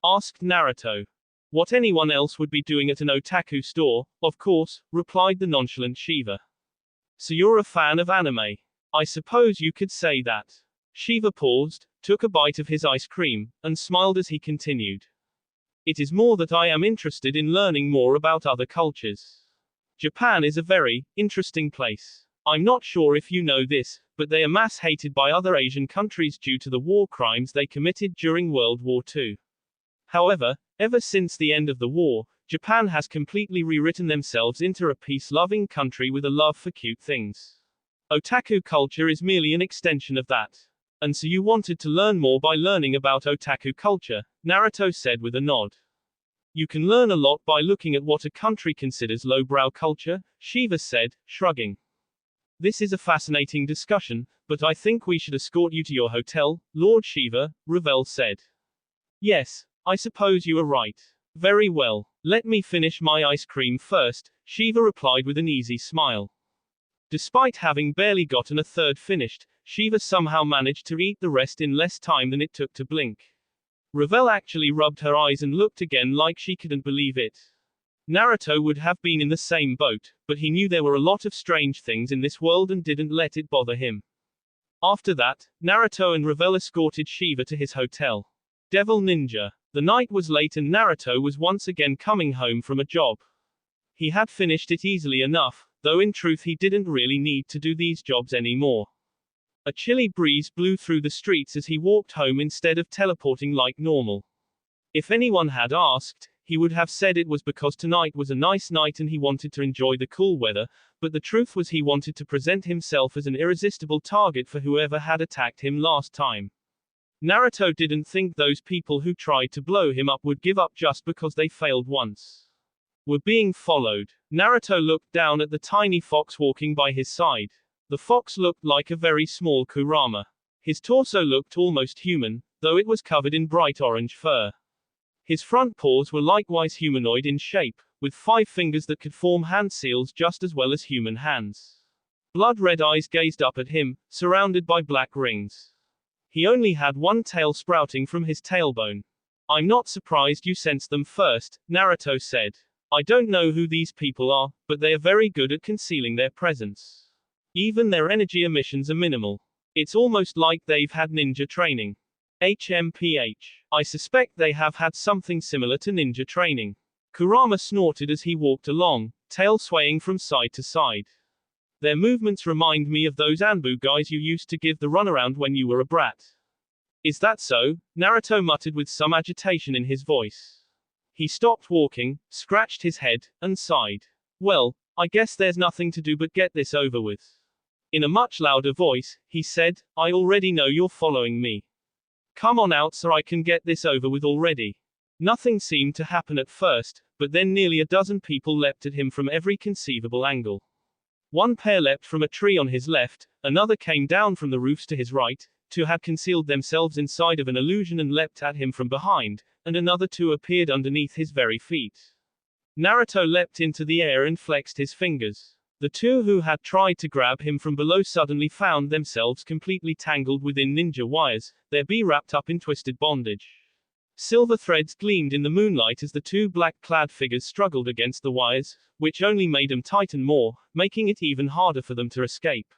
[SPEAKER 1] Asked Naruto. What anyone else would be doing at an otaku store, of course, replied the nonchalant Shiva. So you're a fan of anime? I suppose you could say that. Shiva paused, took a bite of his ice cream, and smiled as he continued. It is more that I am interested in learning more about other cultures. Japan is a very interesting place. I'm not sure if you know this, but they are mass hated by other Asian countries due to the war crimes they committed during World War II. However, ever since the end of the war, Japan has completely rewritten themselves into a peace-loving country with a love for cute things. Otaku culture is merely an extension of that. And so you wanted to learn more by learning about otaku culture, Naruto said with a nod. You can learn a lot by looking at what a country considers lowbrow culture, Shiva said, shrugging. This is a fascinating discussion, but I think we should escort you to your hotel, Lord Shiva, Ravel said. Yes, I suppose you are right. Very well. Let me finish my ice cream first, Shiva replied with an easy smile. Despite having barely gotten a third finished, Shiva somehow managed to eat the rest in less time than it took to blink. Ravel actually rubbed her eyes and looked again like she couldn't believe it. Naruto would have been in the same boat, but he knew there were a lot of strange things in this world and didn't let it bother him. After that, Naruto and Ravel escorted Shiva to his hotel. Devil Ninja. The night was late and Naruto was once again coming home from a job. He had finished it easily enough, though in truth he didn't really need to do these jobs anymore. A chilly breeze blew through the streets as he walked home instead of teleporting like normal. If anyone had asked, he would have said it was because tonight was a nice night and he wanted to enjoy the cool weather, but the truth was he wanted to present himself as an irresistible target for whoever had attacked him last time. Naruto didn't think those people who tried to blow him up would give up just because they failed once. Were being followed. Naruto looked down at the tiny fox walking by his side. The fox looked like a very small Kurama. His torso looked almost human, though it was covered in bright orange fur. His front paws were likewise humanoid in shape, with 5 fingers that could form hand seals just as well as human hands. Blood-red eyes gazed up at him, surrounded by black rings. He only had one tail sprouting from his tailbone. I'm not surprised you sensed them first, Naruto said. I don't know who these people are, but they are very good at concealing their presence. Even their energy emissions are minimal. It's almost like they've had ninja training. HMPH. I suspect they have had something similar to ninja training. Kurama snorted as he walked along, tail swaying from side to side. Their movements remind me of those Anbu guys you used to give the runaround when you were a brat. Is that so? Naruto muttered with some agitation in his voice. He stopped walking, scratched his head, and sighed. Well, I guess there's nothing to do but get this over with. In a much louder voice, he said, I already know you're following me. Come on out so I can get this over with already. Nothing seemed to happen at first, but then nearly a dozen people leapt at him from every conceivable angle. One pair leapt from a tree on his left, another came down from the roofs to his right, 2 had concealed themselves inside of an illusion and leapt at him from behind, and another 2 appeared underneath his very feet. Naruto leapt into the air and flexed his fingers. The 2 who had tried to grab him from below suddenly found themselves completely tangled within ninja wires, their bee wrapped up in twisted bondage. Silver threads gleamed in the moonlight as the 2 black-clad figures struggled against the wires, which only made them tighten more, making it even harder for them to escape.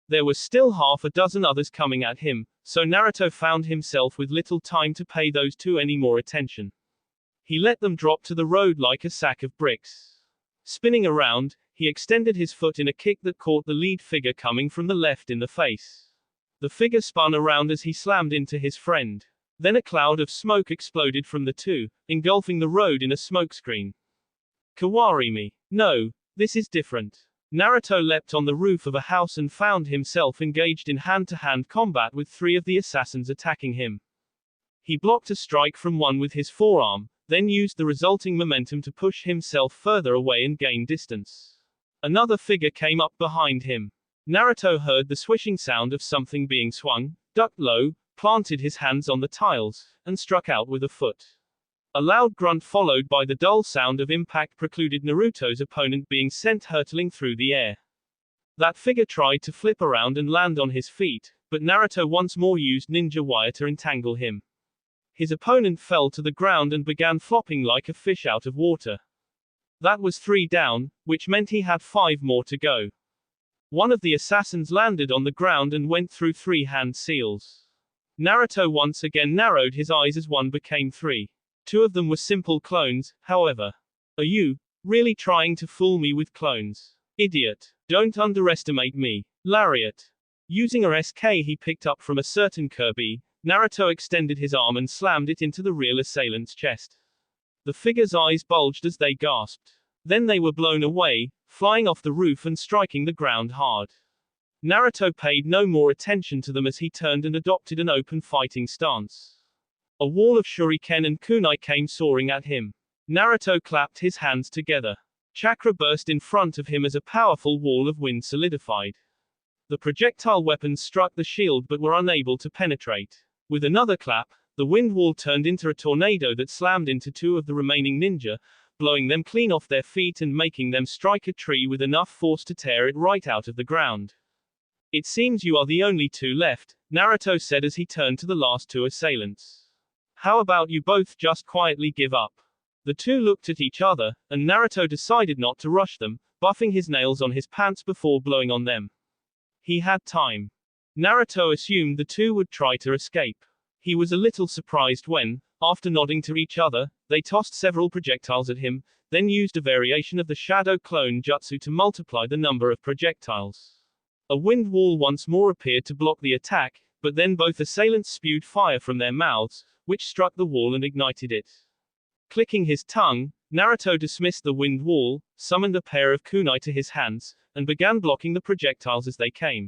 [SPEAKER 1] There was still half a dozen others coming at him, so Naruto found himself with little time to pay those 2 any more attention. He let them drop to the road like a sack of bricks. Spinning around, he extended his foot in a kick that caught the lead figure coming from the left in the face. The figure spun around as he slammed into his friend. Then a cloud of smoke exploded from the 2, engulfing the road in a smokescreen. Kawarimi. No, this is different. Naruto leapt on the roof of a house and found himself engaged in hand-to-hand combat with 3 of the assassins attacking him. He blocked a strike from one with his forearm, then used the resulting momentum to push himself further away and gain distance. Another figure came up behind him. Naruto heard the swishing sound of something being swung, ducked low, planted his hands on the tiles, and struck out with a foot. A loud grunt followed by the dull sound of impact precluded Naruto's opponent being sent hurtling through the air. That figure tried to flip around and land on his feet, but Naruto once more used ninja wire to entangle him. His opponent fell to the ground and began flopping like a fish out of water. That was 3 down, which meant he had 5 more to go. One of the assassins landed on the ground and went through 3 hand seals. Naruto once again narrowed his eyes as 1 became 3. 2 of them were simple clones, however. Are you really trying to fool me with clones? Idiot. Don't underestimate me. Lariat. Using a SK he picked up from a certain Kirby, Naruto extended his arm and slammed it into the real assailant's chest. The figure's eyes bulged as they gasped. Then they were blown away, flying off the roof and striking the ground hard. Naruto paid no more attention to them as he turned and adopted an open fighting stance. A wall of shuriken and kunai came soaring at him. Naruto clapped his hands together. Chakra burst in front of him as a powerful wall of wind solidified. The projectile weapons struck the shield but were unable to penetrate. With another clap, the wind wall turned into a tornado that slammed into two of the remaining ninja, blowing them clean off their feet and making them strike a tree with enough force to tear it right out of the ground. It seems you are the only two left, Naruto said as he turned to the last two assailants. How about you both just quietly give up? The two looked at each other, and Naruto decided not to rush them, buffing his nails on his pants before blowing on them. He had time. Naruto assumed the two would try to escape. He was a little surprised when, after nodding to each other, they tossed several projectiles at him, then used a variation of the shadow clone jutsu to multiply the number of projectiles. A wind wall once more appeared to block the attack, but then both assailants spewed fire from their mouths, which struck the wall and ignited it. Clicking his tongue, Naruto dismissed the wind wall, summoned a pair of kunai to his hands, and began blocking the projectiles as they came.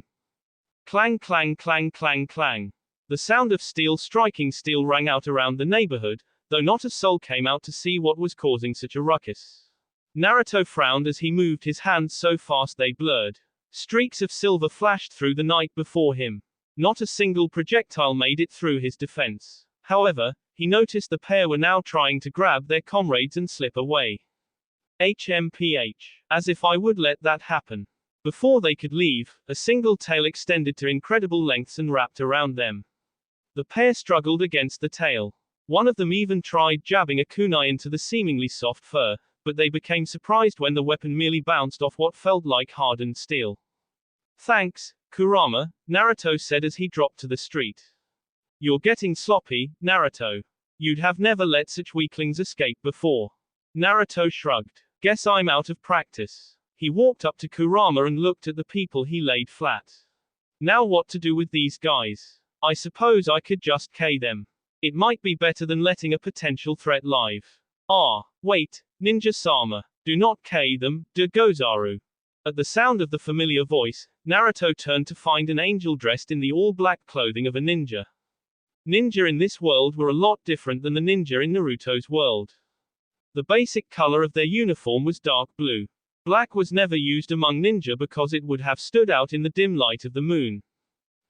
[SPEAKER 1] Clang clang clang clang clang. The sound of steel striking steel rang out around the neighborhood, though not a soul came out to see what was causing such a ruckus. Naruto frowned as he moved his hands so fast they blurred. Streaks of silver flashed through the night before him. Not a single projectile made it through his defense. However, he noticed the pair were now trying to grab their comrades and slip away. HMPH. As if I would let that happen. Before they could leave, a single tail extended to incredible lengths and wrapped around them. The pair struggled against the tail. One of them even tried jabbing a kunai into the seemingly soft fur, but they became surprised when the weapon merely bounced off what felt like hardened steel. Thanks, Kurama, Naruto said as he dropped to the street. You're getting sloppy, Naruto. You'd have never let such weaklings escape before. Naruto shrugged. Guess I'm out of practice. He walked up to Kurama and looked at the people he laid flat. Now what to do with these guys? I suppose I could just K them. It might be better than letting a potential threat live. Ah, wait, Ninja-sama. Do not K them, de Gozaru. At the sound of the familiar voice, Naruto turned to find an angel dressed in the all-black clothing of a ninja. Ninja in this world were a lot different than the ninja in Naruto's world. The basic color of their uniform was dark blue. Black was never used among ninja because it would have stood out in the dim light of the moon.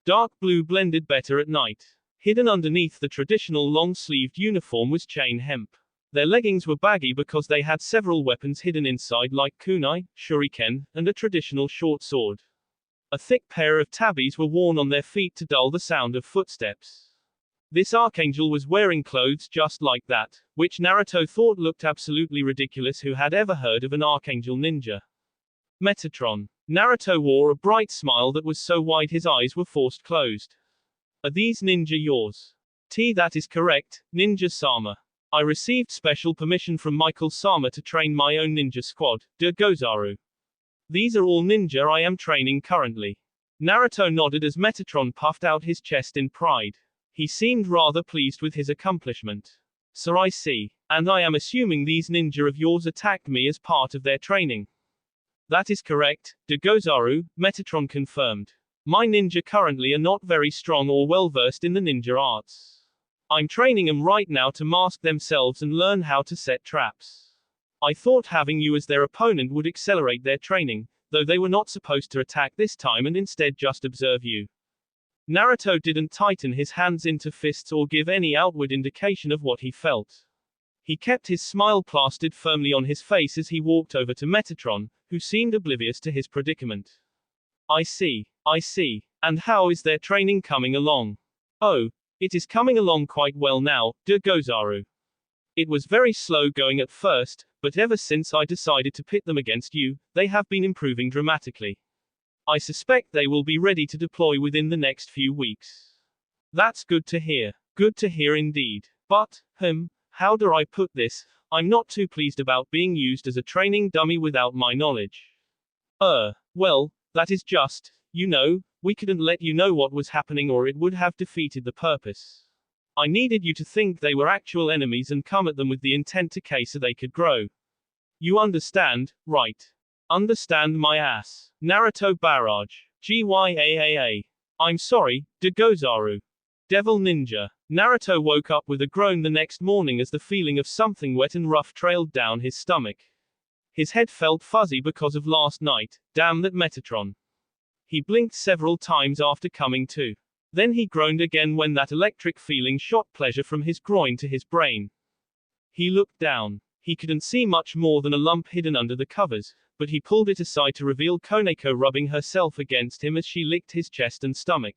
[SPEAKER 1] Dark blue blended better at night. Hidden underneath the traditional long-sleeved uniform was chain hemp. Their leggings were baggy because they had several weapons hidden inside like kunai, shuriken, and a traditional short sword. A thick pair of tabis were worn on their feet to dull the sound of footsteps. This archangel was wearing clothes just like that, which Naruto thought looked absolutely ridiculous. Who had ever heard of an archangel ninja? Metatron. Naruto wore a bright smile that was so wide his eyes were forced closed. Are these ninja yours? That is correct, Ninja-sama. I received special permission from Michael-sama to train my own ninja squad, de Gozaru. These are all ninja I am training currently. Naruto nodded as Metatron puffed out his chest in pride. He seemed rather pleased with his accomplishment. So I see. And I am assuming these ninja of yours attacked me as part of their training. That is correct, de Gozaru, Metatron confirmed. My ninja currently are not very strong or well versed in the ninja arts. I'm training them right now to mask themselves and learn how to set traps. I thought having you as their opponent would accelerate their training, though they were not supposed to attack this time and instead just observe you. Naruto didn't tighten his hands into fists or give any outward indication of what he felt. He kept his smile plastered firmly on his face as he walked over to Metatron, who seemed oblivious to his predicament. I see. And how is their training coming along? Oh, it is coming along quite well now, de Gozaru. It was very slow going at first, but ever since I decided to pit them against you, they have been improving dramatically. I suspect they will be ready to deploy within the next few weeks. That's good to hear. Good to hear indeed. But, how do I put this? I'm not too pleased about being used as a training dummy without my knowledge. Well, that is just, we couldn't let you know what was happening or it would have defeated the purpose. I needed you to think they were actual enemies and come at them with the intent to K so they could grow. You understand, right? Understand my ass. Naruto barrage. GYAAA. I'm sorry, de Gozaru. Devil Ninja. Naruto woke up with a groan the next morning as the feeling of something wet and rough trailed down his stomach. His head felt fuzzy because of last night. Damn that Metatron. He blinked several times after coming to. Then he groaned again when that electric feeling shot pleasure from his groin to his brain. He looked down. He couldn't see much more than a lump hidden under the covers, but he pulled it aside to reveal Koneko rubbing herself against him as she licked his chest and stomach.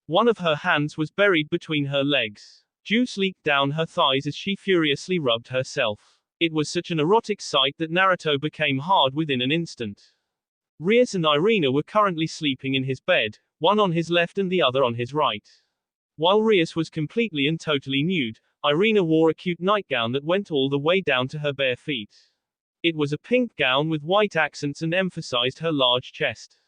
[SPEAKER 1] One of her hands was buried between her legs. Juice leaked down her thighs as she furiously rubbed herself. It was such an erotic sight that Naruto became hard within an instant. Rias and Irina were currently sleeping in his bed, one on his left and the other on his right. While Rias was completely and totally nude, Irina wore a cute nightgown that went all the way down to her bare feet. It was a pink gown with white accents and emphasized her large chest.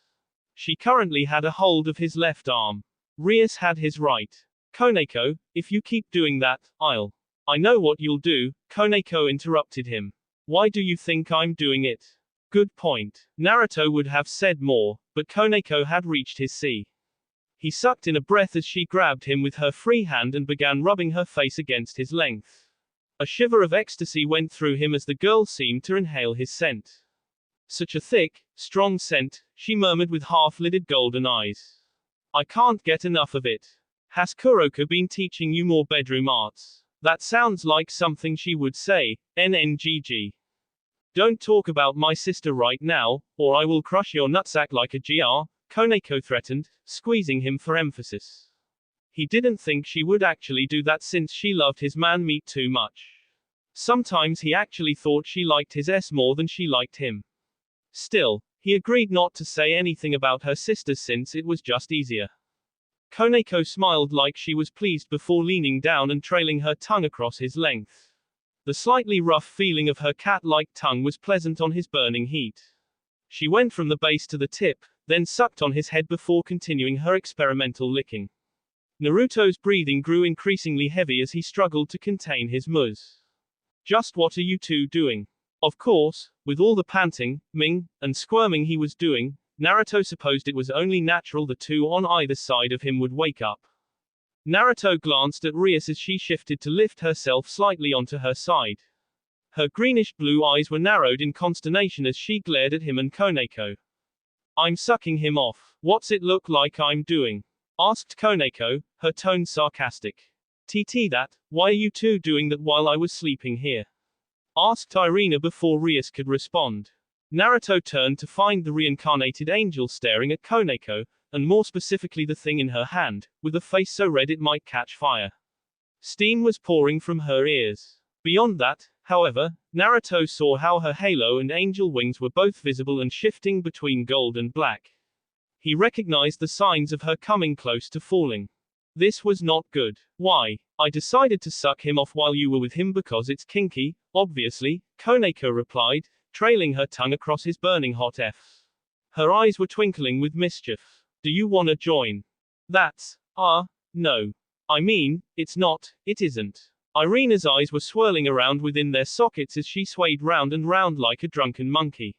[SPEAKER 1] She currently had a hold of his left arm. Rias had his right. Koneko, if you keep doing that, I know what you'll do, Koneko interrupted him. Why do you think I'm doing it? Good point. Naruto would have said more, but Koneko had reached his C. He sucked in a breath as she grabbed him with her free hand and began rubbing her face against his length. A shiver of ecstasy went through him as the girl seemed to inhale his scent. Such a thick, strong scent, she murmured with half-lidded golden eyes. I can't get enough of it. Has Kuroka been teaching you more bedroom arts? That sounds like something she would say, NNGG. Don't talk about my sister right now, or I will crush your nutsack like a GR, Koneko threatened, squeezing him for emphasis. He didn't think she would actually do that since she loved his man meat too much. Sometimes he actually thought she liked his S more than she liked him. Still, he agreed not to say anything about her sisters since it was just easier. Koneko smiled like she was pleased before leaning down and trailing her tongue across his length. The slightly rough feeling of her cat-like tongue was pleasant on his burning heat. She went from the base to the tip, then sucked on his head before continuing her experimental licking. Naruto's breathing grew increasingly heavy as he struggled to contain his muzz. Just what are you two doing? Of course, with all the panting, ming, and squirming he was doing, Naruto supposed it was only natural the two on either side of him would wake up. Naruto glanced at Rias as she shifted to lift herself slightly onto her side. Her greenish-blue eyes were narrowed in consternation as she glared at him and Koneko. I'm sucking him off. What's it look like I'm doing? Asked Koneko, her tone sarcastic. That, why are you two doing that while I was sleeping here? Asked Irina before Rias could respond. Naruto turned to find the reincarnated angel staring at Koneko, and more specifically the thing in her hand, with a face so red it might catch fire. Steam was pouring from her ears. Beyond that, however, Naruto saw how her halo and angel wings were both visible and shifting between gold and black. He recognized the signs of her coming close to falling. This was not good. Why? I decided to suck him off while you were with him because it's kinky, obviously, Koneko replied, trailing her tongue across his burning hot F. Her eyes were twinkling with mischief. Do you wanna join? That's, no. I mean, it's not, it isn't. Irina's eyes were swirling around within their sockets as she swayed round and round like a drunken monkey.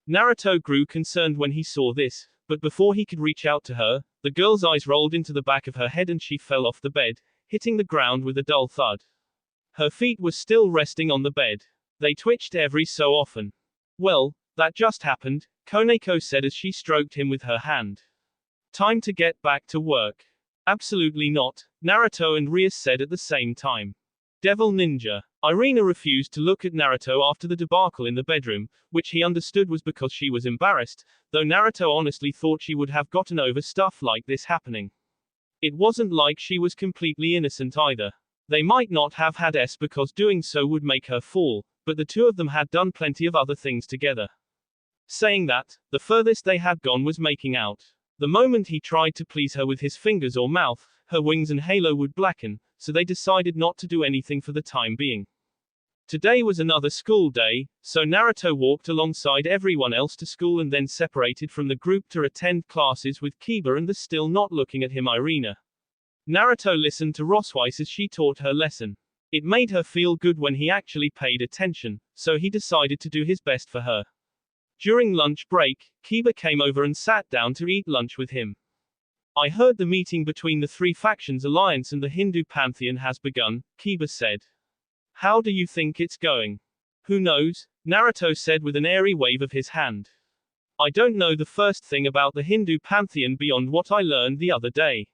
[SPEAKER 1] Naruto grew concerned when he saw this, but before he could reach out to her, the girl's eyes rolled into the back of her head and she fell off the bed, hitting the ground with a dull thud. Her feet were still resting on the bed. They twitched every so often. Well, that just happened, Koneko said as she stroked him with her hand. Time to get back to work. Absolutely not, Naruto and Rias said at the same time. Devil Ninja. Irina refused to look at Naruto after the debacle in the bedroom, which he understood was because she was embarrassed, though Naruto honestly thought she would have gotten over stuff like this happening. It wasn't like she was completely innocent either. They might not have had S because doing so would make her fall, but the two of them had done plenty of other things together. Saying that, the furthest they had gone was making out. The moment he tried to please her with his fingers or mouth, her wings and halo would blacken, so they decided not to do anything for the time being. Today was another school day, so Naruto walked alongside everyone else to school and then separated from the group to attend classes with Kiba and the still not looking at him Irina. Naruto listened to Roswise as she taught her lesson. It made her feel good when he actually paid attention, so he decided to do his best for her. During lunch break, Kiba came over and sat down to eat lunch with him. I heard the meeting between the three factions alliance and the Hindu pantheon has begun, Kiba said. How do you think it's going? Who knows, Naruto said with an airy wave of his hand. I don't know the first thing about the Hindu pantheon beyond what I learned the other day.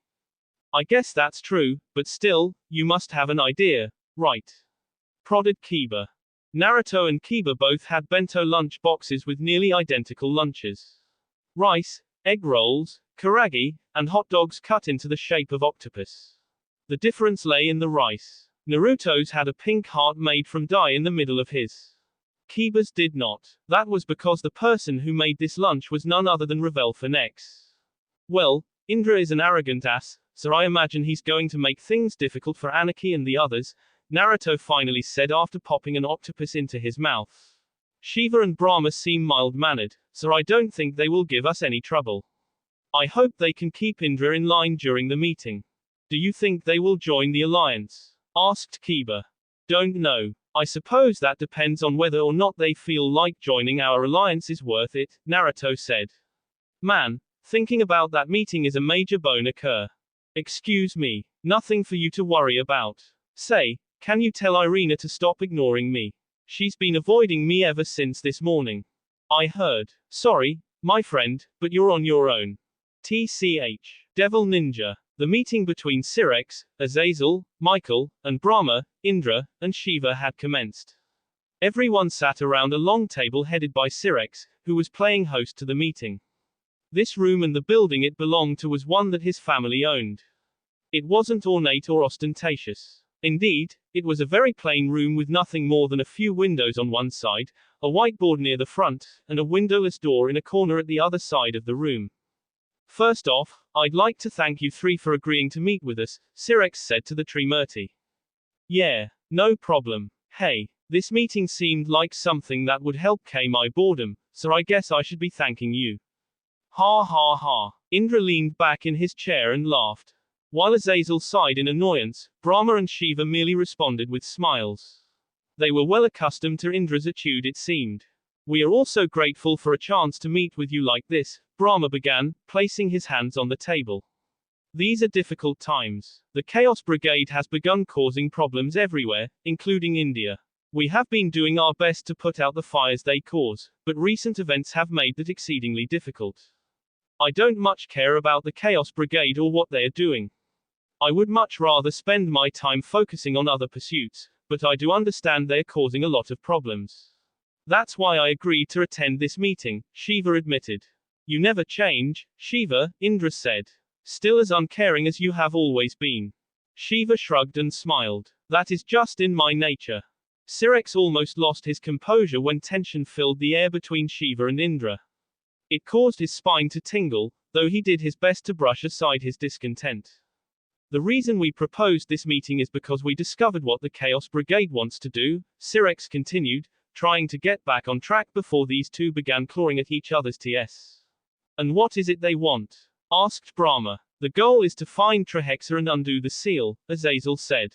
[SPEAKER 1] I guess that's true, but still, you must have an idea, right? Prodded Kiba. Naruto and Kiba both had bento lunch boxes with nearly identical lunches. Rice, egg rolls, karagi, and hot dogs cut into the shape of octopus. The difference lay in the rice. Naruto's had a pink heart made from dye in the middle of his. Kiba's did not. That was because the person who made this lunch was none other than Revelfin X. Well, Indra is an arrogant ass, so I imagine he's going to make things difficult for Anarchy and the others, Naruto finally said after popping an octopus into his mouth. Shiva and Brahma seem mild-mannered, so I don't think they will give us any trouble. I hope they can keep Indra in line during the meeting. Do you think they will join the alliance? Asked Kiba. Don't know. I suppose that depends on whether or not they feel like joining our alliance is worth it, Naruto said. Man, thinking about that meeting is a major bone occur. Excuse me. Nothing for you to worry about. Say, can you tell Irina to stop ignoring me? She's been avoiding me ever since this morning. I heard. Sorry, my friend, but you're on your own. TCH. Devil Ninja. The meeting between Syrex, Azazel, Michael, and Brahma, Indra, and Shiva had commenced. Everyone sat around a long table headed by Syrex, who was playing host to the meeting. This room and the building it belonged to was one that his family owned. It wasn't ornate or ostentatious. Indeed, it was a very plain room with nothing more than a few windows on one side, a whiteboard near the front, and a windowless door in a corner at the other side of the room. First off, I'd like to thank you three for agreeing to meet with us, Syrex said to the Trimurti. Yeah, no problem. Hey, this meeting seemed like something that would help my boredom, so I guess I should be thanking you. Ha ha ha. Indra leaned back in his chair and laughed. While Azazel sighed in annoyance, Brahma and Shiva merely responded with smiles. They were well accustomed to Indra's attitude it seemed. We are also grateful for a chance to meet with you like this, Brahma began, placing his hands on the table. These are difficult times. The Chaos Brigade has begun causing problems everywhere, including India. We have been doing our best to put out the fires they cause, but recent events have made that exceedingly difficult. I don't much care about the Chaos Brigade or what they are doing. I would much rather spend my time focusing on other pursuits, but I do understand they are causing a lot of problems. That's why I agreed to attend this meeting, Shiva admitted. You never change, Shiva, Indra said. Still as uncaring as you have always been. Shiva shrugged and smiled. That is just in my nature. Syrex almost lost his composure when tension filled the air between Shiva and Indra. It caused his spine to tingle, though he did his best to brush aside his discontent. The reason we proposed this meeting is because we discovered what the Chaos Brigade wants to do, Syrex continued, trying to get back on track before these two began clawing at each other's TS. And what is it they want? Asked Brahma. The goal is to find Trehexa and undo the seal, Azazel said.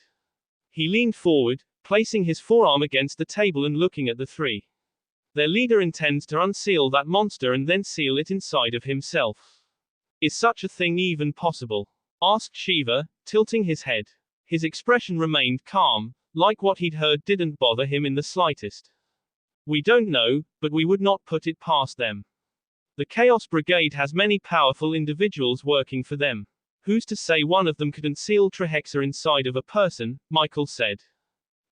[SPEAKER 1] He leaned forward, placing his forearm against the table and looking at the three. Their leader intends to unseal that monster and then seal it inside of himself. Is such a thing even possible? Asked Shiva, tilting his head. His expression remained calm, like what he'd heard didn't bother him in the slightest. We don't know, but we would not put it past them. The Chaos Brigade has many powerful individuals working for them. Who's to say one of them could unseal Trehexa inside of a person, Michael said.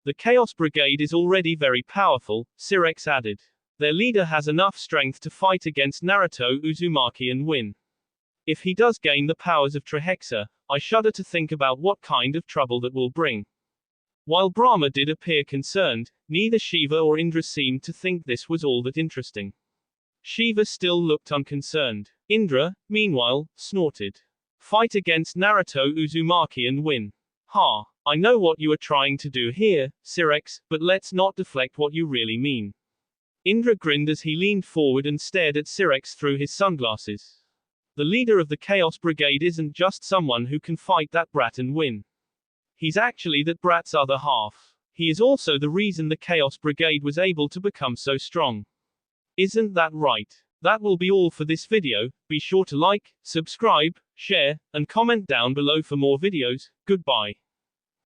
[SPEAKER 1] The Chaos Brigade is already very powerful, Syrex added. Their leader has enough strength to fight against Naruto Uzumaki and win. If he does gain the powers of Trehexa, I shudder to think about what kind of trouble that will bring. While Brahma did appear concerned, neither Shiva or Indra seemed to think this was all that interesting. Shiva still looked unconcerned. Indra, meanwhile, snorted. Fight against Naruto Uzumaki and win. Ha, I know what you are trying to do here, Syrex, but let's not deflect what you really mean. Indra grinned as he leaned forward and stared at Syrex through his sunglasses. The leader of the Chaos Brigade isn't just someone who can fight that brat and win. He's actually that brat's other half. He is also the reason the Chaos Brigade was able to become so strong. Isn't that right? That will be all for this video. Be sure to like, subscribe, share, and comment down below for more videos. Goodbye.